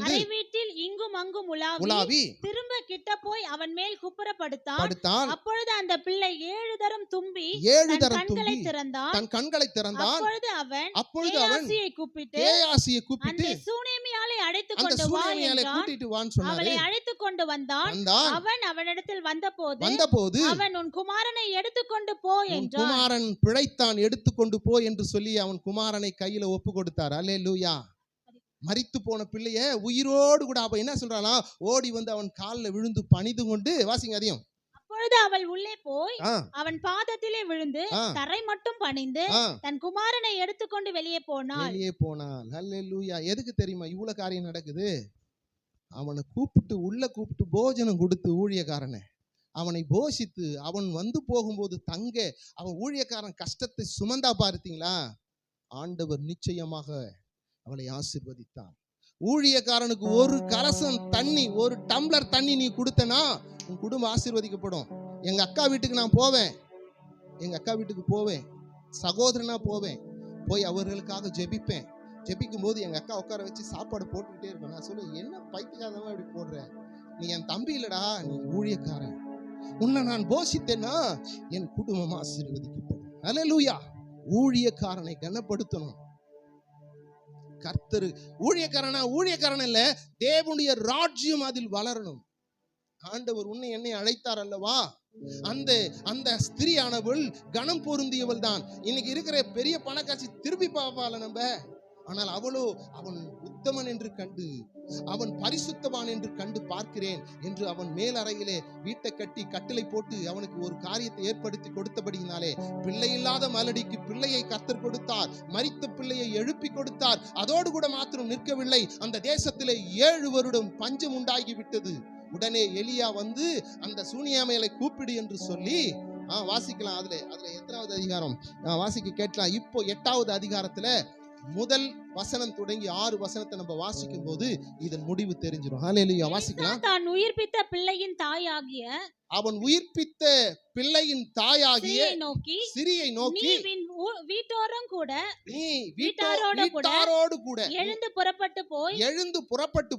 அறை வீட்டில் இங்கும் அங்கும் உலாவி திரும்ப கிட்ட போய் அவன் மேல் குப்புறப்படுத்தான். அப்பொழுது அந்த பிள்ளை 7 தரம் தும்பி தன் கண்களை திறந்தான். அப்பொழுது அவன் கேயாசியை கூப்பிட்டு அந்த சூனேமியாளை அழைத்து கொண்டு வா என்றான். அவளை அழைத்து கொண்டு வந்தான். அவன் அவனிடத்தில் வந்தபோது அவன், உன் குமாரனை எடுத்துக்கொண்டு போ என்றான். குமாரன் பிழைத்தான், எடுத்துக்கொண்டு போ என்று சொல்லி அவன் குமாரனை கையில ஒப்பு கொடுத்தார். அல்லேலூயா. மரித்து போன பிள்ளைய உயிரோடு கூட அப்ப என்ன சொல்றானா, ஓடி வந்து அவன் காலில் விழுந்து பணிந்து கொண்டு வாசிங்க அதையும். அப்பொழுது அவள் உள்ளே போய் அவன் பாதத்திலே விழுந்து தரை மட்டும் பணிந்து தன் குமாரனை எடுத்துக்கொண்டு வெளியே போனாள். அல்லேலூயா. எதுக்கு தெரியுமா இவ்வளவு காரியம் நடக்குது? அவனை உள்ள கூப்பிட்டு போஜனம் கொடுத்து ஊழியக்காரனை அவனை போஷித்து அவன் வந்து போகும்போது தங்க அவன் ஊழியக்காரன் கஷ்டத்தை சுமந்தா பார்த்தீங்களா, ஆண்டவர் நிச்சயமாக அவளை ஆசீர்வதித்தான். ஊழியக்காரனுக்கு ஒரு கலசம் தண்ணி, ஒரு டம்ளர் தண்ணி நீ கொடுத்தனா உன் குடும்பம் ஆசீர்வதிக்கப்படும். எங்க அக்கா வீட்டுக்கு நான் போவேன், சகோதரனா போவேன், போய் அவர்களுக்காக ஜெபிப்பேன். ஜெபிக்கும் போது எங்க அக்கா உட்கார வச்சு சாப்பாடு போட்டுக்கிட்டே இருப்பேன். நான் சொல்ல, என்ன பைத்தியக்காரமா இப்படி போடுற, நீ என் தம்பி இல்லடா, நீ ஊழியக்காரன். உன்னை நான் போஷித்தேன்னா என் குடும்பம் ஆசீர்வதிக்கப்படும். அல்லேலூயா. ஊழியக்காரனை கனப்படுத்தணும். கர்த்தர் ஊழியக்காரன் இல்ல, தேவனுடைய ராஜ்யம் அதில் வளரணும். ஆண்டவர் உன்னை என்னை அழைத்தார் அல்லவா. அந்த அந்த ஸ்திரியானவள் கனம் பொருந்தியவள் தான். இன்னைக்கு இருக்கிற பெரிய பணக்காட்சி திரும்பி பார்ப்பால நம்ம. ஆனால் அவளோ அவன் உத்தமன் என்று கண்டு, அவன் பரிசுத்தவான் என்று கண்டு பார்க்கிறேன் என்று அவன் மேல் அறையிலே வீட்டை கட்டி கட்டிலை போட்டு அவனுக்கு ஒரு காரியத்தை ஏற்படுத்தி கொடுத்தபடியினாலே பிள்ளை இல்லாத மலடிக்கு பிள்ளையை கர்த்தர் கொடுத்தார், மரித்த பிள்ளையை எழுப்பி கொடுத்தார். அதோடு கூட மாத்திரம் நிற்கவில்லை, அந்த தேசத்திலே 7 வருடம் பஞ்சம் உண்டாகி விட்டது. உடனே எலியா வந்து அந்த சூனியாமையை கூப்பிடு என்று சொல்லி வாசிக்கலாம். அதுல எத்தனாவது அதிகாரம் வாசிக்க கேட்கலாம். இப்போ 8வது அதிகாரத்துல முதல் வசனம் தொடங்கி 6 வசனத்தை நம்ம வாசிக்கும் போது இதன் முடிவு தெரிஞ்சிடும். ஹல்லேலூயா. வாசிக்கலாம். தான் உயிர்ப்பித்த பிள்ளையின் தாயாகிய அவன் உயிர்ப்பித்த பிள்ளையின் தாயாகிய சிறியை நோக்கி வீட்டோரும் கூட நீ வீட்டாரோடு கூட எழுந்து புறப்பட்டு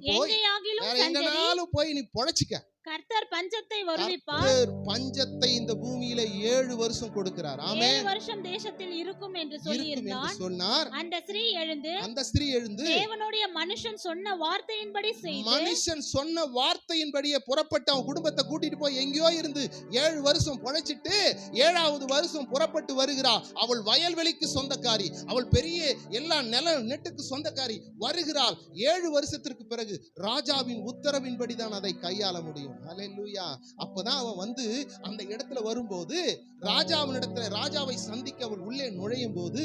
போய் வேற எங்கனாலும் போய் நீ பொழைச்சிக்க. கர்த்தர் பஞ்சத்தை வருவிப்பார். கர்த்தர் பஞ்சத்தை இந்த பூமியில 7 வருஷம் கொடுக்கிறார். ஆமென். 7 வருஷம் தேசத்தில் இருக்கும் என்று சொல்லியிருந்தார். சொன்னார். அந்த ஸ்திரீ எழுந்து தேவனுடைய மனுஷன் சொன்ன வார்த்தையின்படி செய்து, மனுஷன் சொன்ன வார்த்தையின்படியே புறப்பட்டு அவன் குடும்பத்தை கூட்டிட்டு போய் எங்கேயோ இருந்து 7 வருஷம் பொழைச்சிட்டு 7வது வருஷம் புறப்பட்டு வருகிறாள். அவள் வயல்வெளிக்கு சொந்தக்காரி, அவள் பெரிய எல்லா நில நெட்டுக்கு சொந்தக்காரி வருகிறாள். 7 வருஷத்திற்கு பிறகு ராஜாவின் உத்தரவின்படி தான் அதை கையாள முடியும். ஹல்லேலூயா. அப்பதான் அவன் வந்து அந்த இடத்துல வரும்போது ராஜாவை சந்திக்க அவள் உள்ளே நுழையும் போது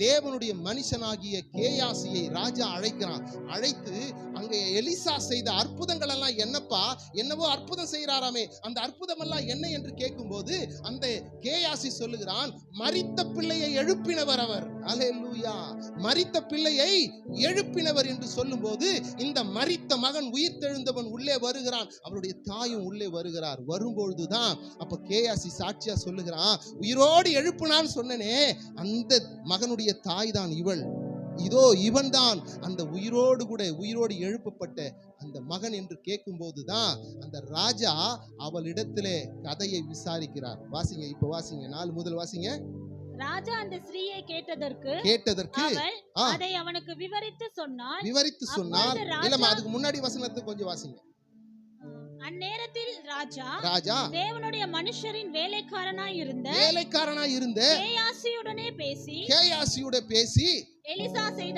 தேவனுடைய மனுஷனாகிய கேயாசியை ராஜா அழைக்கிறான். அழைத்து அங்கே எலிசா செய்த அற்புதங்கள் எல்லாம் என்னவோ அற்புதம் செய்யறாராமே, அந்த அற்புதம் எல்லாம் என்ன என்று கேட்கும்போது அந்த கேயாசி சொல்லுகிறான், மரித்த பிள்ளையை எழுப்பினவர் அவர். ஹல்லேலூயா. மரித்த பிள்ளையை எழுப்பினவர் என்று சொல்லும்போது இந்த மரித்த மகன் உயிர்த்தெழுந்தவன் உள்ளே வருகிறான், அவருடைய தாயும் உள்ளே வருகிறார். வரும்பொழுதுதான் அப்ப கேயாசி சாட்சியா சொல்லுகிறான், உயிரோடு எழுப்புனான்னு சொன்னனே அந்த மகனுடைய தாய் தான் இவள். இதோ இவன் தான் அந்த உயிரோடு எழுப்பப்பட்ட அந்த மகன் என்று கேட்கும் போதுதான் அந்த ராஜா அவளிடத்திலே கதையை விசாரிக்கிறார். வாசிங்க, இப்ப வாசிங்க, 4 முதல் வாசிங்க. ராஜா அந்த ஸ்திரீயை கேட்டதற்கு அவள் அதை அவனுக்கு விவரித்து சொன்னாள். இல்லம்மா, அதுக்கு முன்னாடி வசனத்தை கொஞ்சம் வாசிங்க. அந்நேரத்தில் ராஜா தேவனுடைய மனுஷரின் வேலைக்காரனாய் இருந்த கேயாசியுடனே பேசி எலிசா செய்த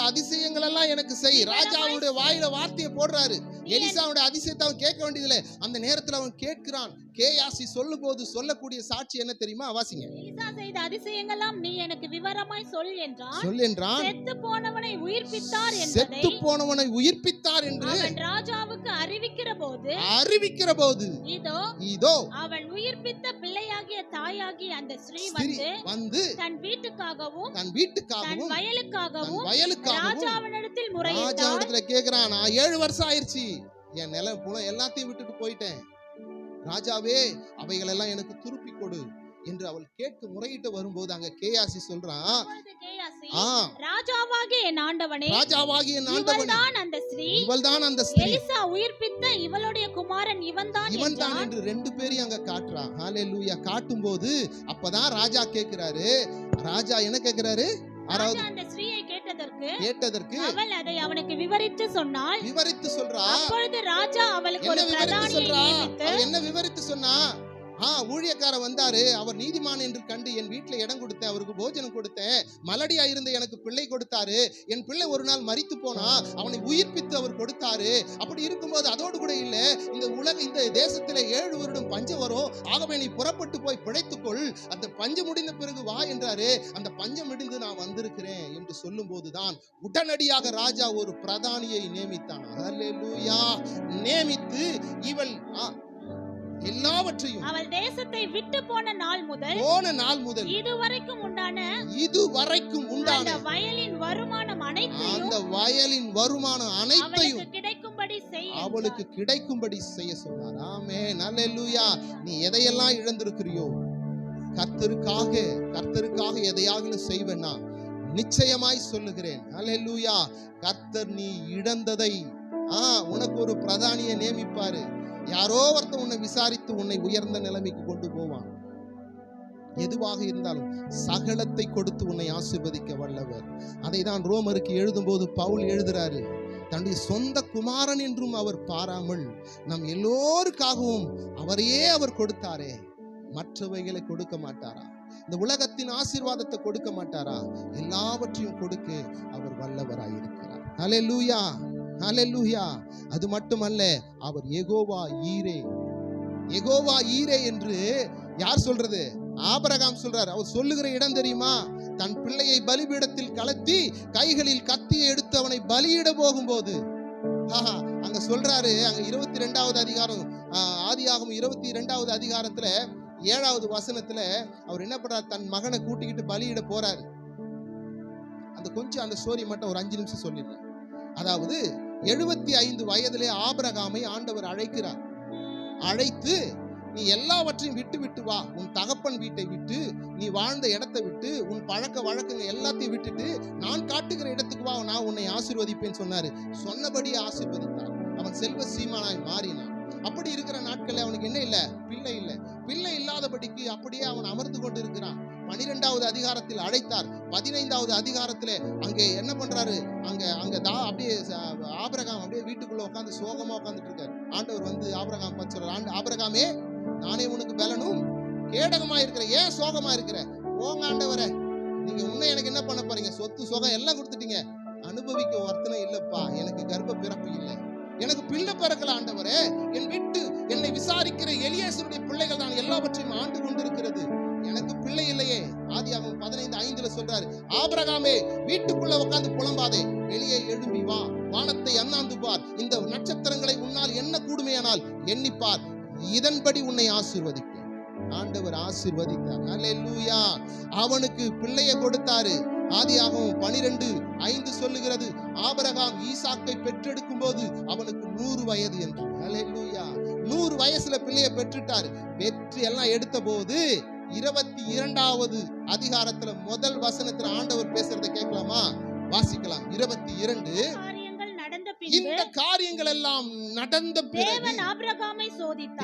அதிசயங்கள் எல்லாம் எனக்கு செய். ராஜாவுடைய வாயில வார்த்தையை போடுறாரு. எலிசாவுடைய அதிசயத்தை அவன் கேட்க வேண்டியதில்லை. அந்த நேரத்தில் அவன் கேட்கிறான். கேயாசி சொல்லும் போது சொல்லக்கூடிய சாட்சி என்ன தெரியுமா? வாசிங்க. எலிசா செய்த அதிசயங்கள்லாம் நீ எனக்கு விவரமாய் சொல் என்றான். செத்து போனவனை உயிர்ப்பித்தார் என்று அவன் ராஜாவுக்கு அறிவிக்கிற போது இதோ அவன் உயிர்ப்பித்த பிள்ளையாகிய தாயாகிய அந்த ஸ்திரீ வந்து தன் வீட்டுக்காகவும் தன் வயலுக்காகவும் ராஜாவினிடத்தில் முறையிட்டாள். கேக்குறான், நான் 7 வருஷம் ஆயிருச்சு, என் நிலம் புலம் எல்லாத்தையும் விட்டுட்டு போயிட்டேன். ராஜாவே, அவைகள் எல்லாம் எனக்கு திருப்பி கொடு என்று அவள் கேட்க முறையிட்டு வரும்போது அங்க கேயாசி சொல்றான், ராஜாவாகிய என் ஆண்டவனே, இவள்தான் அந்த ஸ்திரீ, எலிசா உயிர்ப்பித்த இவளுடைய குமாரன் இவன்தான் என்று 2 பேரையும் அங்க காட்டுறான். ஹல்லேலூயா. காட்டும்போது அப்பதான் ராஜா கேட்கிறாரு. ராஜா என்ன கேட்கிறாரு? அந்த ஸ்திரீயை கேட்டதற்கு அவள் அதை அவனுக்கு விவரித்து சொல்றா. அப்பொழுது ராஜா அவளுக்கு ஒரு பிரதானியை நியமித்து என்ன விவரித்து சொன்னா? ஊழியக்காரர் வந்தாரு, அவர் நீதிமான் என்று கண்டு என் வீட்டுல இடம் கொடுத்தேன், அவருக்கு போஜனம் கொடுத்தேன், மலடியா இருந்த எனக்கு பிள்ளை கொடுத்தாரு, என் பிள்ளை ஒரு நாள் மரித்து போனா, அவனை உயிர்ப்பித்து அவர் கொடுத்தாரு. அப்படி இருக்கும்போது அதோடு கூட இல்ல, இந்த தேசத்துல 7 வருடம் பஞ்சம் வரும், ஆகவே நீ புறப்பட்டு போய் பிழைத்துக்கொள், அந்த பஞ்சம் முடிந்த பிறகு வா என்றாரு. அந்த பஞ்சம் முடிந்து நான் வந்திருக்கிறேன் என்று சொல்லும் போதுதான் உடனடியாக ராஜா ஒரு பிரதானியை நியமித்தான். ஹல்லேலூயா. நியமித்து இவள் எல்லாவற்றையும் அவள் தேசத்தை விட்டு போன நாள் முதல் இதுவரைக்கும் உண்டான வயலின் வருமானம் அனைத்தையும் அவளுக்கு கிடைக்கும்படி செய்ய சொன்னார். ஆமென். அல்லேலூயா. நீ எதையெல்லாம் இழந்திருக்கிறியோ, கர்த்தருக்காக எதையாவது செய்வேன்னா நிச்சயமாய் சொல்லுகிறேன், அல்லேலூயா, கர்த்தர் நீ இழந்ததை உனக்கு ஒரு பிரதானியை நியமிப்பாரு. யாரோ ஒருத்தன் உன்னை விசாரித்து உன்னை உயர்ந்த நிலைமைக்கு கொண்டு போவான். எதுவாக இருந்தாலும் சகலத்தை கொடுத்து உன்னை ஆசீர்வதிக்க வல்லவர். அதை தான் ரோமருக்கு எழுதும் போது பவுல் எழுதுறாரு, தன்னுடைய சொந்த குமாரன் என்றும் அவர் பாராமல் நம் எல்லோருக்காகவும் அவரையே அவர் கொடுத்தாரே, மற்றவைகளை கொடுக்க மாட்டாரா? இந்த உலகத்தின் ஆசீர்வாதத்தை கொடுக்க மாட்டாரா? எல்லாவற்றையும் கொடுக்க அவர் வல்லவராயிருக்கிறார். ஹல்லேலூயா, ஹல்லேலூயா. அது மட்டுமல்ல, அவர் யெகோவா ஈரே. யெகோவா ஈரே என்று யார் சொல்றது? ஆபிரகாம் சொல்றார். அவர் சொல்லுகிற இடம் தெரியுமா? தன் பிள்ளையை பலிபீடத்தில் கலத்தி கைகளில் கத்தியை எடுத்து அவனை பலியிட போகும்போது அங்க சொல்றாரு. அங்க 22வது அதிகாரம், ஆதியாகமம் 22வது அதிகாரத்துல 7வது வசனத்துல அவர் என்ன பண்றாரு? தன் மகனை கூட்டிக்கிட்டு பலியிட போறாரு. அந்த ஸ்டோரி மட்டும் ஒரு 5 நிமிஷம் சொல்லிடுறேன். அதாவது 75 வயதிலே ஆபிரகாமை ஆண்டவர் அழைக்கிறார். அழைத்து, நீ எல்லாவற்றையும் விட்டு வா, உன் தகப்பன் வீட்டை விட்டு, நீ வாழ்ந்த இடத்தை விட்டு, உன் பழக்க வழக்கங்கள் எல்லாத்தையும் விட்டுட்டு நான் காட்டுகிற இடத்துக்கு வா, நான் உன்னை ஆசீர்வதிப்பேன்னு சொன்னாரு. சொன்னபடி ஆசீர்வதித்தார். அவன் செல்வ சீமானாய் மாறினான். அப்படி இருக்கிற நாட்கள்ல அவனுக்கு என்ன இல்ல? பிள்ளை இல்ல. பிள்ளை இல்லாதபடிக்கு அப்படியே அவன் அமர்ந்து கொண்டு இருக்கிறான். 12வது அதிகாரத்தில் அழைத்தார். 15வது அதிகாரத்துல அங்கே என்ன பண்றாரு? அப்படியே ஆபிரகாம் அப்படியே வீட்டுக்குள்ள உட்காந்து சோகமா உட்காந்துட்டு இருக்காரு. ஆண்டவர் வந்து ஆபிரகாம் பார்த்து சொல்றார், ஆபிரகாமே, நானே உனக்கு பலனும் கேடகமா இருக்கிற, ஏன் சோகமா இருக்கிற? போங்க ஆண்டவரே, நீங்க முன்ன எனக்கு என்ன பண்ண போறீங்க? சொத்து சுகம் எல்லாம் கொடுத்துட்டீங்க, அனுபவிக்க ஒருத்தனை இல்லப்பா. எனக்கு கர்ப்ப பிறப்பு இல்லை, எனக்கு பிள்ளை பிறக்கல ஆண்டவரே. என் வீட்டு என்னை விசாரிக்கிற எலியாசருடைய பிள்ளைகள் தான் எல்லாவற்றையும் ஆண்டு கொண்டிருக்கிறது, எனக்கு பிள்ளை இல்லையே. ஆதியாகமம் 15:5 சொல்றாரு, ஆபிரகாமே, வீட்டுக்குள்ள உட்கார்ந்து புலம்பாதே, வெளியே எழும்பி வா, வானத்தை அண்ணாந்து பார், இந்த நட்சத்திரங்களை உன்னால் என்ன கூடுமையானால் எண்ணிப்பார், இதன்படி உன்னை ஆசீர்வதிப்பேன். ஆண்டவர் ஆசீர்வதித்தார். ஹல்லேலூயா. அவனுக்கு பிள்ளையை கொடுத்தாரு. ஆதியாகமம் 12:5 சொல்லுகிறது, ஆபிரகாம் ஈசாக்கை பெற்றெடுக்கும் போது அவனுக்கு 100 வயது என்று. ஹல்லேலூயா. 100 வயசுல பிள்ளையை பெற்றுட்டாரு. பெற்று எல்லாம் எடுத்த போது 22வது அதிகாரத்துல முதல் வசனத்துல ஆண்டவர் பேசுறதை கேட்கலாமா? வாசிக்கலாம். 22. இந்த காரியங்கள் எல்லாம் நடந்த பிறகு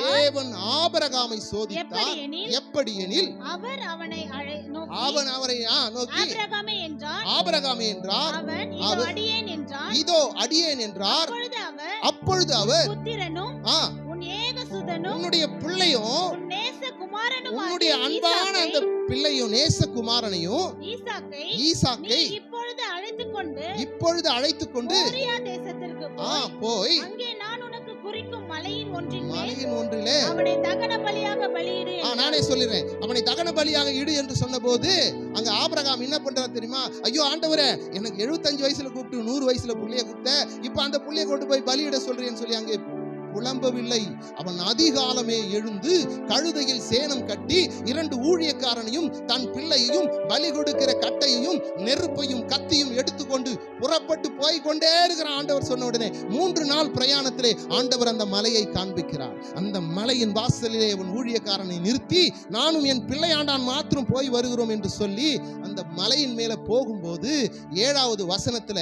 தேவன் ஆபிரகாமை சோதித்தார். எப்படி எனில், அவன் அவரை நோக்கி ஆபிரகாமே என்றார். இதோ அடியேன் என்றார். அப்பொழுது அவர், உன்னுடைய பிள்ளையும் உன்னுடைய அன்பான அந்த பிள்ளையும் நேசகுமாரனையும் ஈசாக்கை இப்பொழுது அழைத்துக் கொண்டு போய் நான் உனக்கு குறிக்கும் மலையின் ஒன்றிலே அவனை தகன பலியாக பலியிடு. நானே சொல்லிறேன், அவனை தகன பலியாக இடு என்று சொன்னபோது அங்க ஆபிரகாம் என்ன பண்றாரு தெரியுமா? ஐயோ ஆண்டவரே, எனக்கு 75 வயசுல கூப்பிட்டு 100 வயசுல புள்ளைய கூப்பிட்ட, இப்ப அந்த புள்ளைய கொண்டு போய் பலியிட சொல்றேன்னு சொல்லி அங்கே புலம்பவில்லை. அவன் அதிகாலமே எழுந்து கழுதையில் சேணம் கட்டி 2 ஊழியக்காரனையும் தன் பிள்ளையையும் பலி கொடுக்கிற கட்டையையும் நெருப்பையும் கத்தியும் எடுத்துக்கொண்டு புறப்பட்டு போய் கொண்டே இருக்கிறான். ஆண்டவர் சொன்ன உடனே 3 நாள் பிரயாணத்திலே ஆண்டவர் அந்த மலையை காண்பிக்கிறார். அந்த மலையின் வாசலிலே அவன் ஊழியக்காரனை நிறுத்தி, நானும் என் பிள்ளையாண்டான் மாத்திரம் போய் வருகிறோம் என்று சொல்லி அந்த மலையின் மேல போகும்போது 7வது வசனத்துல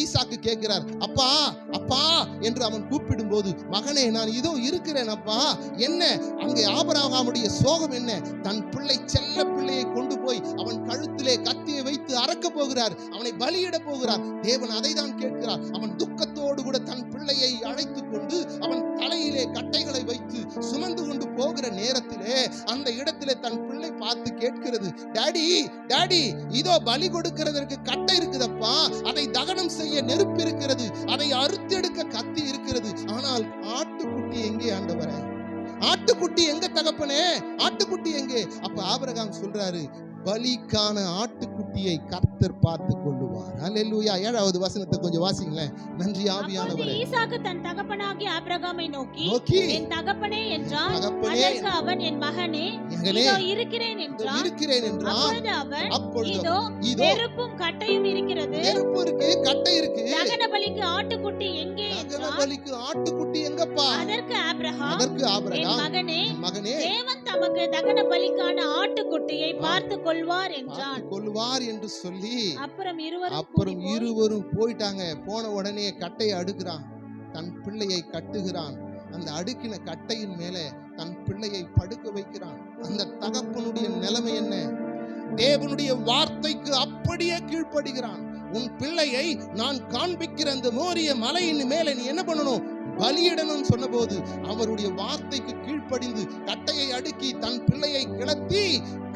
ஈசாக்கு கேட்கிறார், அப்பா அப்பா என்று அவன் கூப்பிடும் போது, மகனே நான் இதோ இருக்கிறேன் அப்பா. என்ன அங்கே ஆபிரகாமுடைய சோகம் என்ன? தன் பிள்ளை, செல்ல பிள்ளையை கொண்டு போய் அவன் கழுத்திலே கத்தியை வைத்து அறுக்க போகிறார், அவனை பலியிட போகிறார். தேவன் அதை தான் கேட்கிறார். அவன் துக்கத்தோடு கூட தன் பிள்ளையை அழைத்துக் கொண்டு அவன் தலையிலே கட்டைகளை வைத்து சுமந்து கொண்டு போகிற நேரத்திலே அந்த இடத்திலே தன் பிள்ளை பார்த்து கேட்கிறது, டாடி டாடி, இதோ பலி கொடுக்கிறதற்கு கட்டை இருக்குதப்பா, அதை தகனம் செய்ய நெருப்பு இருக்கிறது, அதை அறுத்தெடுக்க கத்தி இருக்கிறது, ஆனால் ஆட்டுக்குட்டி எங்கே ஆண்டவரே? ஆட்டுக்குட்டி எங்க தகப்பனே? ஆட்டுக்குட்டி எங்கே? அப்ப ஆபிரகாம் சொல்றாரு, பலிக்கான ஆட்டுக்குட்டியை கர்த்தர் பார்த்து கொள்ளுவார். ஹல்லேலூயா. 7வது வசனத்தை கொஞ்சம் வாசிங்களேன். நன்றி ஆவியானவரே. ஈசாக்கு தன் தகப்பனாகிய ஆபிரகாமை நோக்கி என் தகப்பனே என்றான். அதற்கு அவன், என் மகனே, இதோ இருக்கிறேன் என்றான். அப்பொழுது இதோ நெருப்பும் கட்டையும் இருக்கிறது. நெருப்பு இருக்கு, கட்டை இருக்கு. தகன பலிக்கு ஆட்டுக்குட்டி எங்கே? தகன பலிக்கு ஆட்டுக்குட்டி எங்கப்பா? அதற்கு ஆபிரகாம், என் மகனே, தேவன் தமக்கு தகன பலிக்கான ஆட்டுக்குட்டியை பார்த்து கொள்வார் என்று சொல்லி அப்புறம் இருவரும் போயிட்டாங்க. போன உடனே கட்டையை அடுக்கிறான், தன் பிள்ளையை கட்டுகிறான். அந்த அடுக்கின கட்டையின் மேல தன் பிள்ளையை படுக்க வைக்கிறான். அந்த தகப்பனுடைய நிலைமை என்ன? தேவனுடைய வார்த்தைக்கு அப்படியே கீழ்ப்படுகிறான். உன் பிள்ளையை நான் காண்பிக்கிற அந்த மோரிய மலையின் மேல நீ என்ன பண்ணணும், பலியிடணும் சொன்னபோது அவருடைய வார்த்தைக்கு கீழ்ப்படிந்து கட்டையை அடுக்கி தன் பிள்ளையை கிளத்தி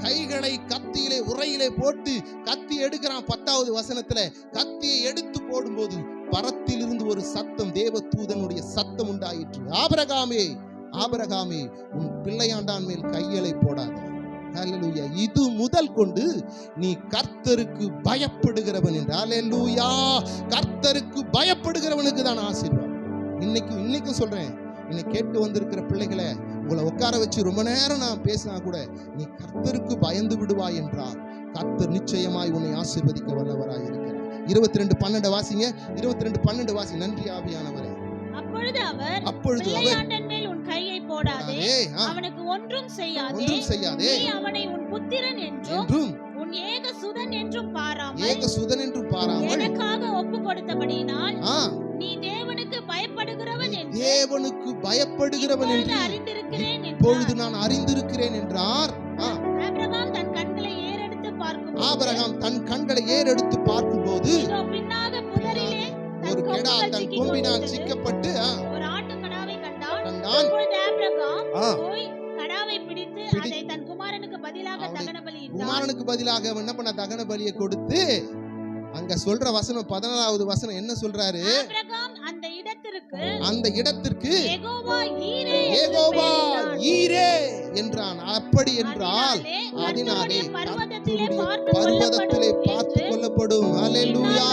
கைகளை கத்தியிலே உரையிலே போட்டு கத்தி எடுக்கிறான். 10வது வசனத்துல கத்தியை எடுத்து போடும்போது பரத்திலிருந்து ஒரு சத்தம், தேவ தூதனுடைய சத்தம் உண்டாயிற்று. ஆபிரகாமே, ஆபிரகாமே, உன் பிள்ளையாண்டான் மேல் கைகளை போடாத. ஹல்லேலூயா. இது முதல் கொண்டு நீ கர்த்தருக்கு பயப்படுகிறவன் என்று. ஹல்லேலூயா. கர்த்தருக்கு பயப்படுகிறவனுக்கு தான் ஆசீர்வாதம். இன்னைக்கும் சொல்றேன், என்னை கேட்டு வந்திருக்கிற பிள்ளைகளை உங்களை உட்கார வச்சு ரொம்ப நேரம் நான் பேசினா கூட நீ கர்த்தருக்கு பயந்து விடுவாய் என்றால் கர்த்தர் நிச்சயமாய் உன்னை ஆசீர்வதிக்க வல்லவராய் இருக்கிறார். 22:12 வாசிங்க. 22:12 வாசி. நன்றி ஆவியானவரே. அப்பொழுது அவர் பிள்ளையாண்டன் மேல் உன் கையை போடாதே, அவனுக்கு ஒன்றும் செய்யாதே, நீ அவனை உன் புத்திரன் என்றும் உன் ஏகசுதன் என்றும் பாராமல் எனக்காக ஒப்பு கொடுத்தபடியினால் நீ தேவனுக்கு பயப்படுகிறவன் என்று அறிந்திருக்கிறேன். இப்பொழுது நான் அறிந்திருக்கிறேன் என்றார். ஆபிரகாம் தன் கண்களை ஏறெடுத்து பார்க்கும்போது பின்னாக புதரிலே ஒரு கெடா தன் கொம்பினால் சிக்கப்பட்டு ஒரு ஆட்டுக்கடாவை கண்டான். அப்பொழுது ஆபிரகாம் போய் கடாவை பிடித்து அதை தன் குமாரனுக்கு பதிலாக தகன பலியிட்டான். குமாரனுக்கு பதிலாக என்ன பண்ண, தகன பலியை கொடுத்து. அங்க சொல்ற வசனம் 14வது வசனம் என்ன சொல்றாரு? ஆபிரகாம் அந்த இடத்திற்கு யெகோவா ஈரே என்றான். அப்படி என்றால் அதனாலே பர்வதத்திலே பார்த்து கொள்ளப்படும். ஹல்லேலூயா.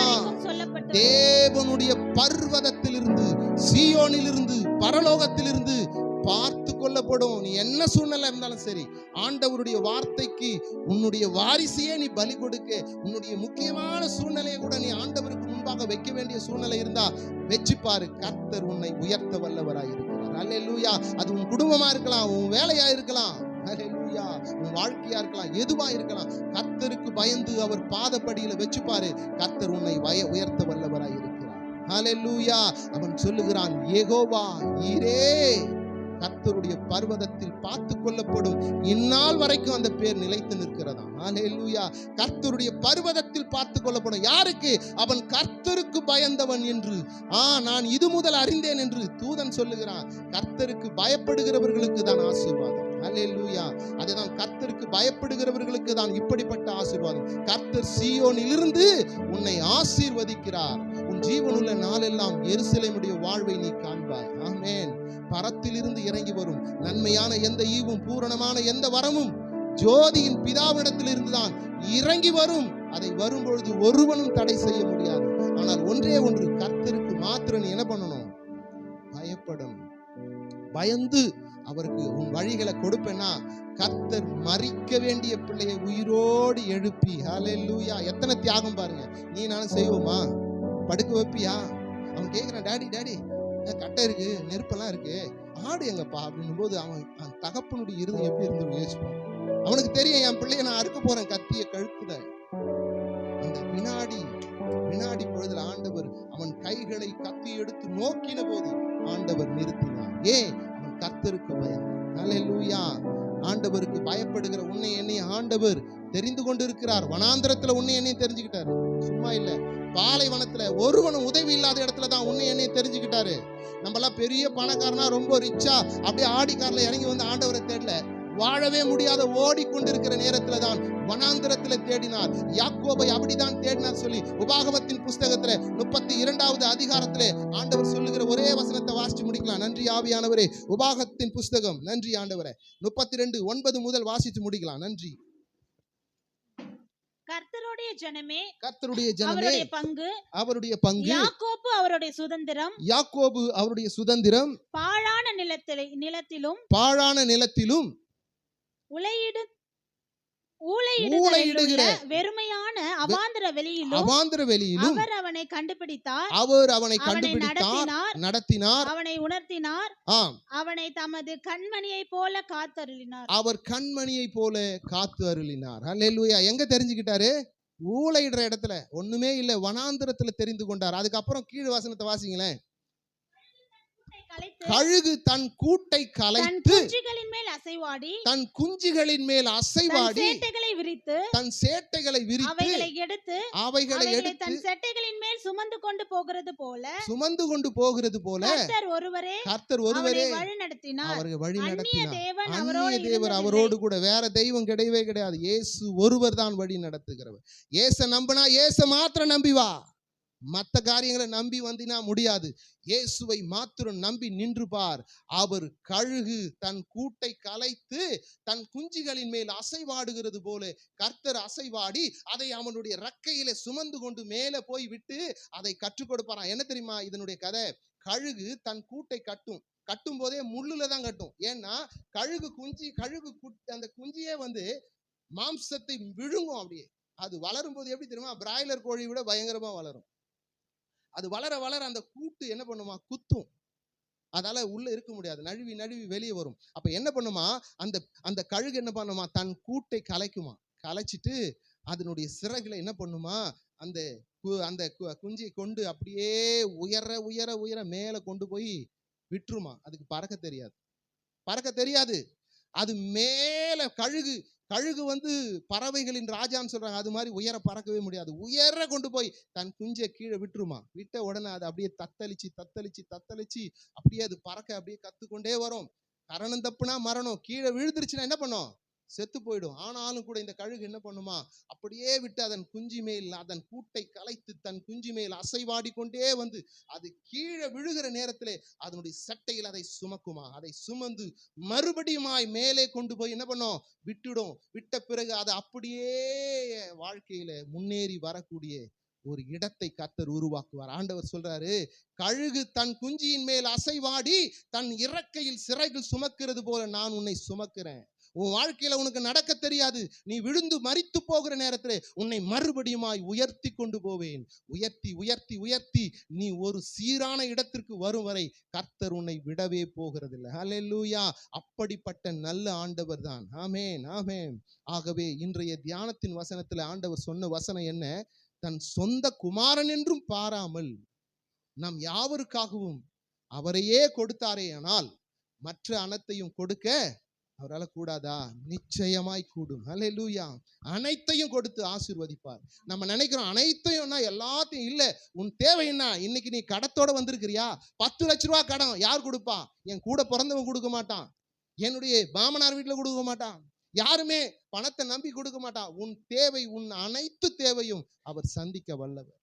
தேவனுடைய பர்வதத்திலிருந்து, சீயோனிலிருந்து, பரலோகத்திலிருந்து பார்த்து கொள்ளப்படும். நீ என்ன சூழ்நிலை இருந்தாலும் சரி, ஆண்டவருடைய வார்த்தைக்கு உன்னுடைய வாரிசையே நீ பலி கொடுக்க, உன்னுடைய முக்கியமான சூழ்நிலையை கூட நீ ஆண்டவருக்கு முன்பாக வைக்க வேண்டிய சூழ்நிலை இருந்தா வெச்சு பாரு. கர்த்தர் உன்னை உயர்த்த வல்லவராய் இருக்கிறார். ஹல்லேலூயா. அது உன் குடும்பமா இருக்கலாம், உன் வேலையா இருக்கலாம், ஹல்லேலூயா, உன் வாழ்க்கையா இருக்கலாம், எதுவா இருக்கலாம். கர்த்தருக்கு பயந்து அவர் பாதப்படியில வெச்சு பாரு. கர்த்தர் உன்னை உயர்த்த வல்லவராய் இருக்கிறார். ஹல்லேலூயா. அவன் சொல்லுகிறான், யெகோவா ஈரே, கர்த்தருடைய பர்வதத்தில் பார்த்து கொள்ளப்படும். இந்நாள் வரைக்கும் அந்த பேர் நிலைத்து நிற்கிறதா. ஹல்லேலூயா. கர்த்தருடைய பர்வதத்தில் பார்த்து கொள்ளப்படும். யாருக்கு? அவன் கர்த்தருக்கு பயந்தவன் என்று நான் இது முதல் அறிந்தேன் என்று தூதன் சொல்லுகிறான். கர்த்தருக்கு பயப்படுகிறவர்களுக்கு தான் ஆசீர்வாதம். ஹல்லேலூயா. அதுதான், கர்த்தருக்கு பயப்படுகிறவர்களுக்கு தான் இப்படிப்பட்ட ஆசீர்வாதம். கர்த்தர் சீயோனிலிருந்து உன்னை ஆசீர்வதிக்கிறார். உன் ஜீவனுள்ள நாளெல்லாம் எருசலேமுடைய வாழ்வை நீ காண்பாய். ஆமென். பரத்திலிருந்து இறங்கி வரும் நன்மையான எந்த ஈவும், பூரணமான எந்த வரமும் ஜோதியின் பிதாவிடத்தில் இருந்துதான் இறங்கி வரும். அதை வரும்பொழுது ஒருவனும் தடை செய்ய முடியாது. ஆனால் ஒன்றே ஒன்று, கர்த்தருக்கு மாத்திரம் நீ என்ன பண்ணணும்? பயப்படணும். பயந்து அவருக்கு உன் வழிகளை கொடுப்பேன்னா கர்த்தர் மரிக்க வேண்டிய பிள்ளையை உயிரோடு எழுப்பி, ஹல்லேலூயா. எத்தனை தியாகம் பாருங்க. நீ நானும் செய்வோமா? படுக்க வைப்பியா? அவன் கேட்கிறான், டாடி டாடி கட்டை இருக்கு, நெருப்பெல்லாம் இருக்கு, ஆடு எங்கப்பா அப்படின்னும் போது அவன் தகப்பனுடைய இருதயம் எப்படி இருந்து யோசிப்பான். அவனுக்கு தெரியும், என் பிள்ளைய நான் அறுக்க போறேன், கத்திய கழுத்துல. அந்த வினாடி பொழுதுல ஆண்டவர் அவன் கைகளை கத்தி எடுத்து நோக்கின போது ஆண்டவர் நிறுத்தினார். ஏன்? அவன் கர்த்தருக்கு பயந்தான். ஹல்லேலூயா. ஆண்டவருக்கு பயப்படுகிற உன்னை என்னை ஆண்டவர் தெரிந்து கொண்டு இருக்கிறார். வனாந்திரத்துல உன்னை என்னையும் தெரிஞ்சுக்கிட்டாரு. சும்மா இல்ல, பாலைவனத்துல ஒருவனும் உதவி இல்லாத இடத்துல தான் உன்னை என்னையும் தெரிஞ்சுக்கிட்டாரு. நம்மளாம் பெரிய பணக்காரனா, ரொம்ப ரிச்சா அப்படியே ஆடி கார்ல இறங்கி வந்து ஆண்டவரை தேடல. வாழவே முடியாத ஓடிக்கொண்டிருக்கிற நேரத்துல தான் வனாந்திரத்துல தேடினார். யாக்கோபை அப்படிதான் தேடினார் சொல்லி உபாகமத்தின் புஸ்தகத்துல 32வது அதிகாரத்திலே ஆண்டவர் சொல்லுகிற ஒரே வசனத்தை வாசிச்சு முடிக்கலாம். நன்றி ஆவியானவரே. உபாகத்தின் புஸ்தகம், நன்றி ஆண்டவரே, 32:9 முதல் வாசிச்சு முடிக்கலாம். நன்றி. கர்த்தருடைய ஜனமே, அவருடைய பங்கு, யாக்கோபு அவருடைய சுதந்திரம், பாழான நிலத்திலும் ஊளையிடுகிற வெறுமையான அவாந்தர வெளியிலும் அவர் அவனை கண்டுபிடித்தார், நடத்தினார், அவனை உணர்த்தினார், அவனை தமது கண்மணியை போல காத்தருளினார். அவர் கண்மணியை போல காத்து அருளினார். ஹல்லேலூயா. எங்க தெரிஞ்சுக்கிட்டாரு? ஊளையிடுற இடத்துல, ஒண்ணுமே இல்ல, வனாந்திரத்துல தெரிந்து கொண்டார். அதுக்கப்புறம் கீழ் வசனத்தை வாசிங்களேன். கழுகு தன் கூட்டை கலைத்து குஞ்சுகளின் மேல் அசைவாடி தன் குஞ்சுகளின் மேல் அசைவாடி சேட்டைகளை விரித்து தன் சேட்டைகளை விரித்து அவைகளை எடுத்து தன் சேட்டைகளின் மேல் சுமந்து கொண்டு போகிறது போல கர்த்தர் ஒருவரே வழிநடத்தினார். அவர்கள் வழி நடத்தினார். அந்நிய தேவர் அவரோடு கூட, வேற தெய்வம் கிடையவே கிடையாது. இயேசு ஒருவர் தான் வழி நடத்துகிறவர். இயேசு நம்பினா இயேசு மாத்திரம் நம்பி வா. மற்ற காரியங்களை நம்பி வந்தினா முடியாது. இயேசுவை மாத்திரம் நம்பி நின்று பார். அவர் கழுகு தன் கூட்டை கலைத்து தன் குஞ்சுகளின் மேல் அசைவாடுகிறது போல கர்த்தர் அசைவாடி அதை அவனுடைய ரெக்கையில சுமந்து கொண்டு மேலே போய் விட்டு அதை கற்றுக் கொடுப்பாராம். என்ன தெரியுமா இதனுடைய கதை? கழுகு தன் கூட்டை கட்டும் போதே முள்ளுல தான் கட்டும். ஏன்னா கழுகு அந்த குஞ்சியே மாம்சத்தை விழுங்கும். அப்படியே அது வளரும் போது எப்படி தெரியுமா? பிராய்லர் கோழி விட பயங்கரமா வளரும். அது வளர வளர அந்த கூட்டு என்ன பண்ணுமா? குத்தும். அதால உள்ள இருக்க முடியாது. நழுவி வெளியே வரும். அப்ப என்ன பண்ணுமா? அந்த கழுகு என்ன பண்ணுமா? தன் கூட்டை கலைச்சிட்டு அதனுடைய சிறகுல என்ன பண்ணுமா? அந்த குஞ்சியை கொண்டு அப்படியே உயர மேல கொண்டு போய் விட்டுருமா. அதுக்கு பறக்க தெரியாது. அது மேல கழுகு பறவைகளின் ராஜான்னு சொல்றாங்க. அது மாதிரி உயர பறக்கவே முடியாது. உயர கொண்டு போய் தன் குஞ்சை கீழே விட்டுருமா. விட்ட உடனே அது அப்படியே தத்தளிச்சு அப்படியே அது பறக்க அப்படியே கத்துக்கொண்டே வரும். கரணம் தப்புனா மரணம். கீழே விழுந்துருச்சுன்னா என்ன பண்ணும்? செத்து போயிடும். ஆனாலும் கூட இந்த கழுகு என்ன பண்ணுமா? அப்படியே விட்டு அதன் கூட்டை கலைத்து தன் குஞ்சு மேல் அசைவாடி கொண்டே அது கீழே விழுகிற நேரத்திலே அதனுடைய சட்டையில் அதை சுமக்குமா. அதை சுமந்து மறுபடியுமாய் மேலே கொண்டு போய் என்ன பண்ணும்? விட்டுடும். விட்ட பிறகு அது அப்படியே வாழ்க்கையில முன்னேறி வரக்கூடிய ஒரு இடத்தை கர்த்தர் உருவாக்குவார். ஆண்டவர் சொல்றாரு, கழுகு தன் குஞ்சியின் மேல் அசைவாடி தன் இறக்கையில் சிறைகள் சுமக்கிறது போல நான் உன்னை சுமக்கிறேன். உன் வாழ்க்கையில உனக்கு நடக்க தெரியாது. நீ விழுந்து மரித்து போகிற நேரத்தில் உன்னை மறுபடியுமாய் உயர்த்தி கொண்டு போவேன். உயர்த்தி நீ ஒரு சீரான இடத்திற்கு வரும் வரை கர்த்தர் உன்னை விடவே போகிறதில்லை. ஹல்லேலூயா. அப்படிப்பட்ட நல்ல ஆண்டவர் தான். ஆமென், ஆமென். ஆகவே இன்றைய தியானத்தின் வசனத்தில் ஆண்டவர் சொன்ன வசனம் என்ன? தன் சொந்த குமாரன் என்றும் பாராமல் நம் யாவருக்காகவும் அவரையே கொடுத்தாரே, ஆனால் மற்ற அனைத்தையும் கொடுக்க அவரால் கூடாதா? நிச்சயமாய் கூடும். ஹல்லேலூயா. அனைத்தையும் கொடுத்து ஆசீர்வதிப்பார். நம்ம நினைக்கிறோம் அனைத்தையும்னா எல்லாத்தையும் இல்ல. உன் தேவை என்ன? இன்னைக்கு நீ கடத்தோட வந்திருக்கிறியா? 10 லட்ச ரூபா கடன் யார் கொடுப்பா? என் கூட பிறந்தவன் கொடுக்க மாட்டான். என்னுடைய மாமனார் வீட்டில் கொடுக்க மாட்டான். யாருமே பணத்தை நம்பி கொடுக்க மாட்டான். உன் தேவை, உன் அனைத்து தேவையும் அவர் சந்திக்க வல்லவர்.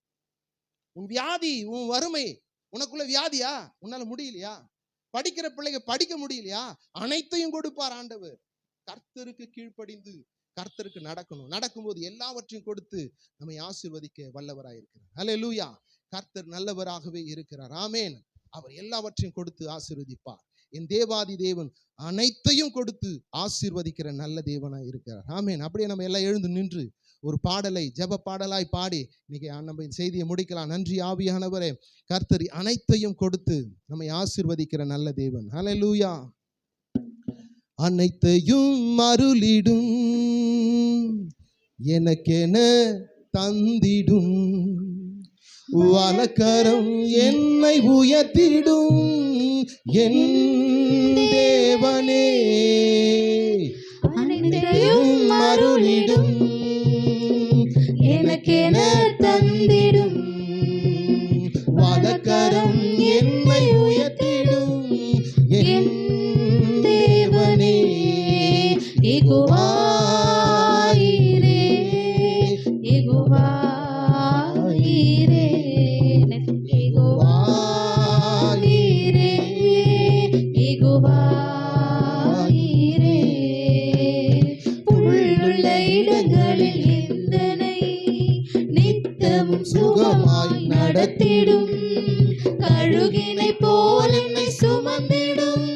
உன் வியாதி, உன் வறுமை, உனக்குள்ள வியாதியா? உன்னால முடியலையா? படிக்கிற பிள்ளைங்க படிக்க முடியலையா? அனைத்தையும் கொடுப்பார் ஆண்டவர். கர்த்தருக்கு கீழ்ப்படிந்து கர்த்தருக்கு நடக்கும்போது எல்லாவற்றையும் கொடுத்து நம்மை ஆசீர்வதிக்க வல்லவராயிருக்கிறார். ஹல்லேலூயா. கர்த்தர் நல்லவராகவே இருக்கிறார். ஆமென். அவர் எல்லாவற்றையும் கொடுத்து ஆசீர்வதிப்பார். என் தேவாதி தேவன் அனைத்தையும் கொடுத்து ஆசீர்வதிக்கிற நல்ல தேவனாய் இருக்கிறார். ஆமென். அப்படியே நம்ம எல்லாம் எழுந்து நின்று ஒரு பாடலை ஜெப பாடலாய் பாடி இன்னைக்கு நம்ம செய்தியை முடிக்கலாம். நன்றி ஆவியானவரே. கர்த்தர் அனைத்தையும் கொடுத்து நம்மை ஆசீர்வதிக்கிற நல்ல தேவன். ஹல்லேலூயா. அனைத்தையும் அருளிடும் எனக்கென தந்திடும் வலக்கரம் என்னை உயர்த்திடும் என் தேவனே. அனைத்தையும் அருளிடும் எனக்கென தந்திடும் வலக்கரம் என்னை உயர்த்திடும் என் தேவனே. யெகோவா ஈரே, யெகோவா ஈரே, யெகோவா ஈரே, யெகோவா ஈரே. புல்லுள்ள இடங்களில் எந்தனை நித்தமும் சுகமாய் நடத்திடும் கழுகினை போல் என்னை சுமந்திடும்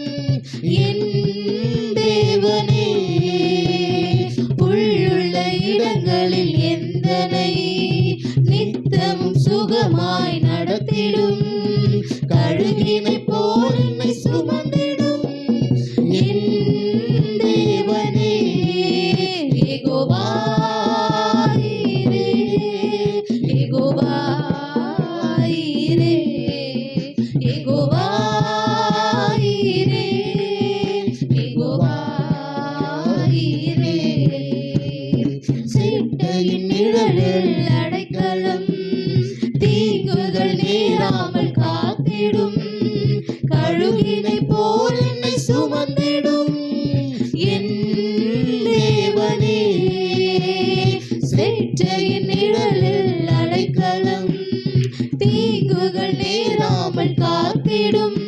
என் தேவனே. புல்லுள்ள இடங்களில் எந்தனை நித்தமும் சுகமாய் நடத்திடும் கழுகினை போல் என்னை சுமந்திடும் சுமந்திடும் என் தேவனே, செற்றையின் நிழலில் அடைக்கலம், தீங்குகள் நேராமல் காத்திடும்,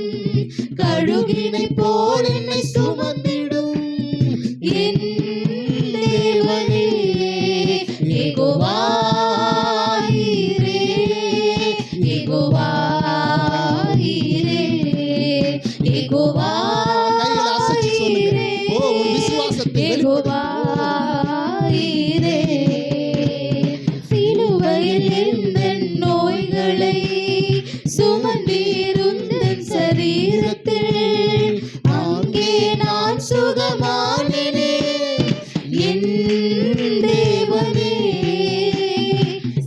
கழுகினை போல் என்னை சுமந்திடும் என் தேவனே, யெகோவா ஈரே, யெகோவா ஈரே, யெகோவா கைகளை அசைச்சு சொல்லுங்க. ஓ, உன் விசுவாசத்தை யெகோவா ஈரே. சிலுவையில் எந்தன் நோய்களை சுமந்தீருந்தன் சரீரத்தில், அங்கே நான் சுகமானேனே என் தேவனே.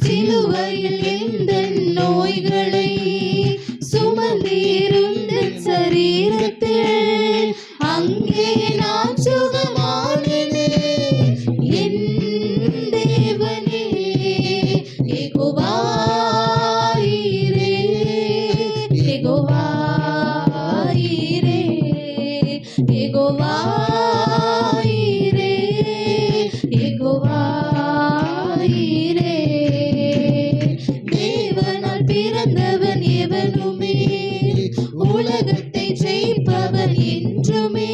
சிலுவையில் எந்தன் நோய்களை சுமந்தீருந்தன் சரீரத்தில், அங்கே நான் சுகமானேனே என் தேவனே, யெகோவா ஈரே, யெகோவா ஈரே, யெகோவா ஈரே, யெகோவா ஈரே. தேவனால் பிறந்தவன் எவனுமே உலகத்தை ஜெயிப்பவன் என்றுமே,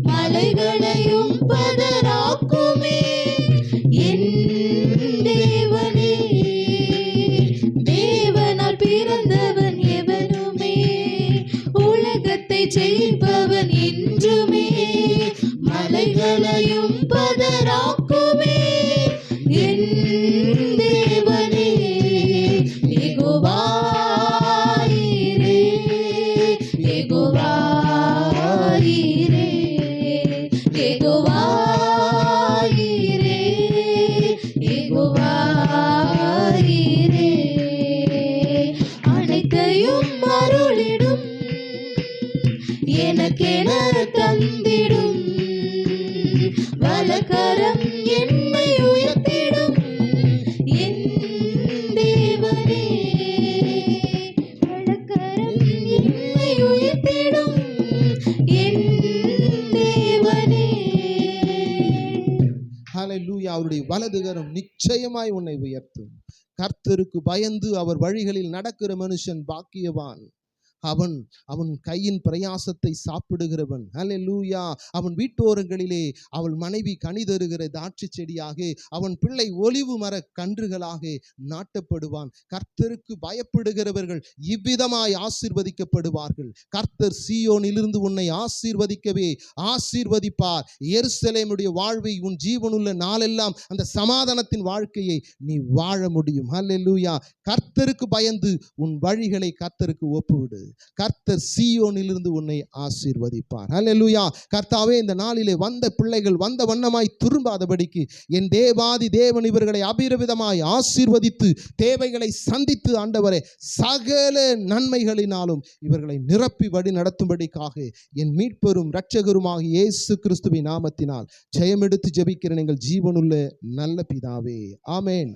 மலைகளையும் பதராக்குமே என் தேவனே. தேவனால் பிறந்தவன் எவனுமே உலகத்தை ஜெயிப்பவன் என்றுமே, மலைகளையும் பதராக்குமே என் தேவனே, யெகோவா ஈரே, யெகோவா ஈரே, யெகோவா ஈரே, யெகோவா ஈரே. அனைத்தையும் அருளிடும், எனக்கென தந்திடும், வலக்கரம் என்னை உயர்த்திடும் என் தேவனே, வலக்கரம் என்னை உயர்த்திடும் என் தேவனே. ஹல்லேலூயா. அவருடைய வலதுகரம் நிச்சயமாய் உன்னை உயர்த்தும். கர்த்தருக்கு பயந்து அவர் வழிகளில் நடக்கிற மனுஷன் பாக்கியவான். அவன் அவன் கையின் பிரயாசத்தை சாப்பிடுகிறவன். ஹல்லேலூயா. அவன் வீட்டோரங்களிலே அவள் மனைவி கனி தருகிற திராட்சை செடியாக, அவன் பிள்ளை ஒலிவு மர கன்றுகளாக நாட்டப்படுவான். கர்த்தருக்கு பயப்படுகிறவர்கள் இவ்விதமாய் ஆசீர்வதிக்கப்படுவார்கள். கர்த்தர் சீயோனிலிருந்து உன்னை ஆசீர்வதிக்கவே ஆசீர்வதிப்பார். எருசலேமுடைய வாழ்வை உன் ஜீவனுள்ள நாளெல்லாம் அந்த சமாதானத்தின் வாழ்க்கையை நீ வாழ முடியும். ஹல்லேலூயா. கர்த்தருக்கு பயந்து உன் வழிகளை கர்த்தருக்கு ஒப்புவிடு. கர்த்தர் சீயோனிலிருந்து உன்னை ஆசீர்வதிப்பார். ஹல்லேலூயா. கர்த்தாவே, இந்த நாளிலே வந்த பிள்ளைகள் வந்த வண்ணமாய் திரும்பாதபடிக்கு என் தேவாதி தேவன் இவர்களை அபிரவிதமாய் ஆசீர்வதித்து தேவைகளை சந்தித்து ஆண்டவரே சகல நன்மைகளினாலும் இவர்களை நிரப்பி வழி நடத்தும்படிக்காக என் மீட்பெரும் இரட்சகருமாக இயேசு கிறிஸ்துவின் நாமத்தினால் ஜெயமெடுத்து ஜெபிக்கிறேன் எங்கள் ஜீவனுள்ள நல்ல பிதாவே. ஆமென்.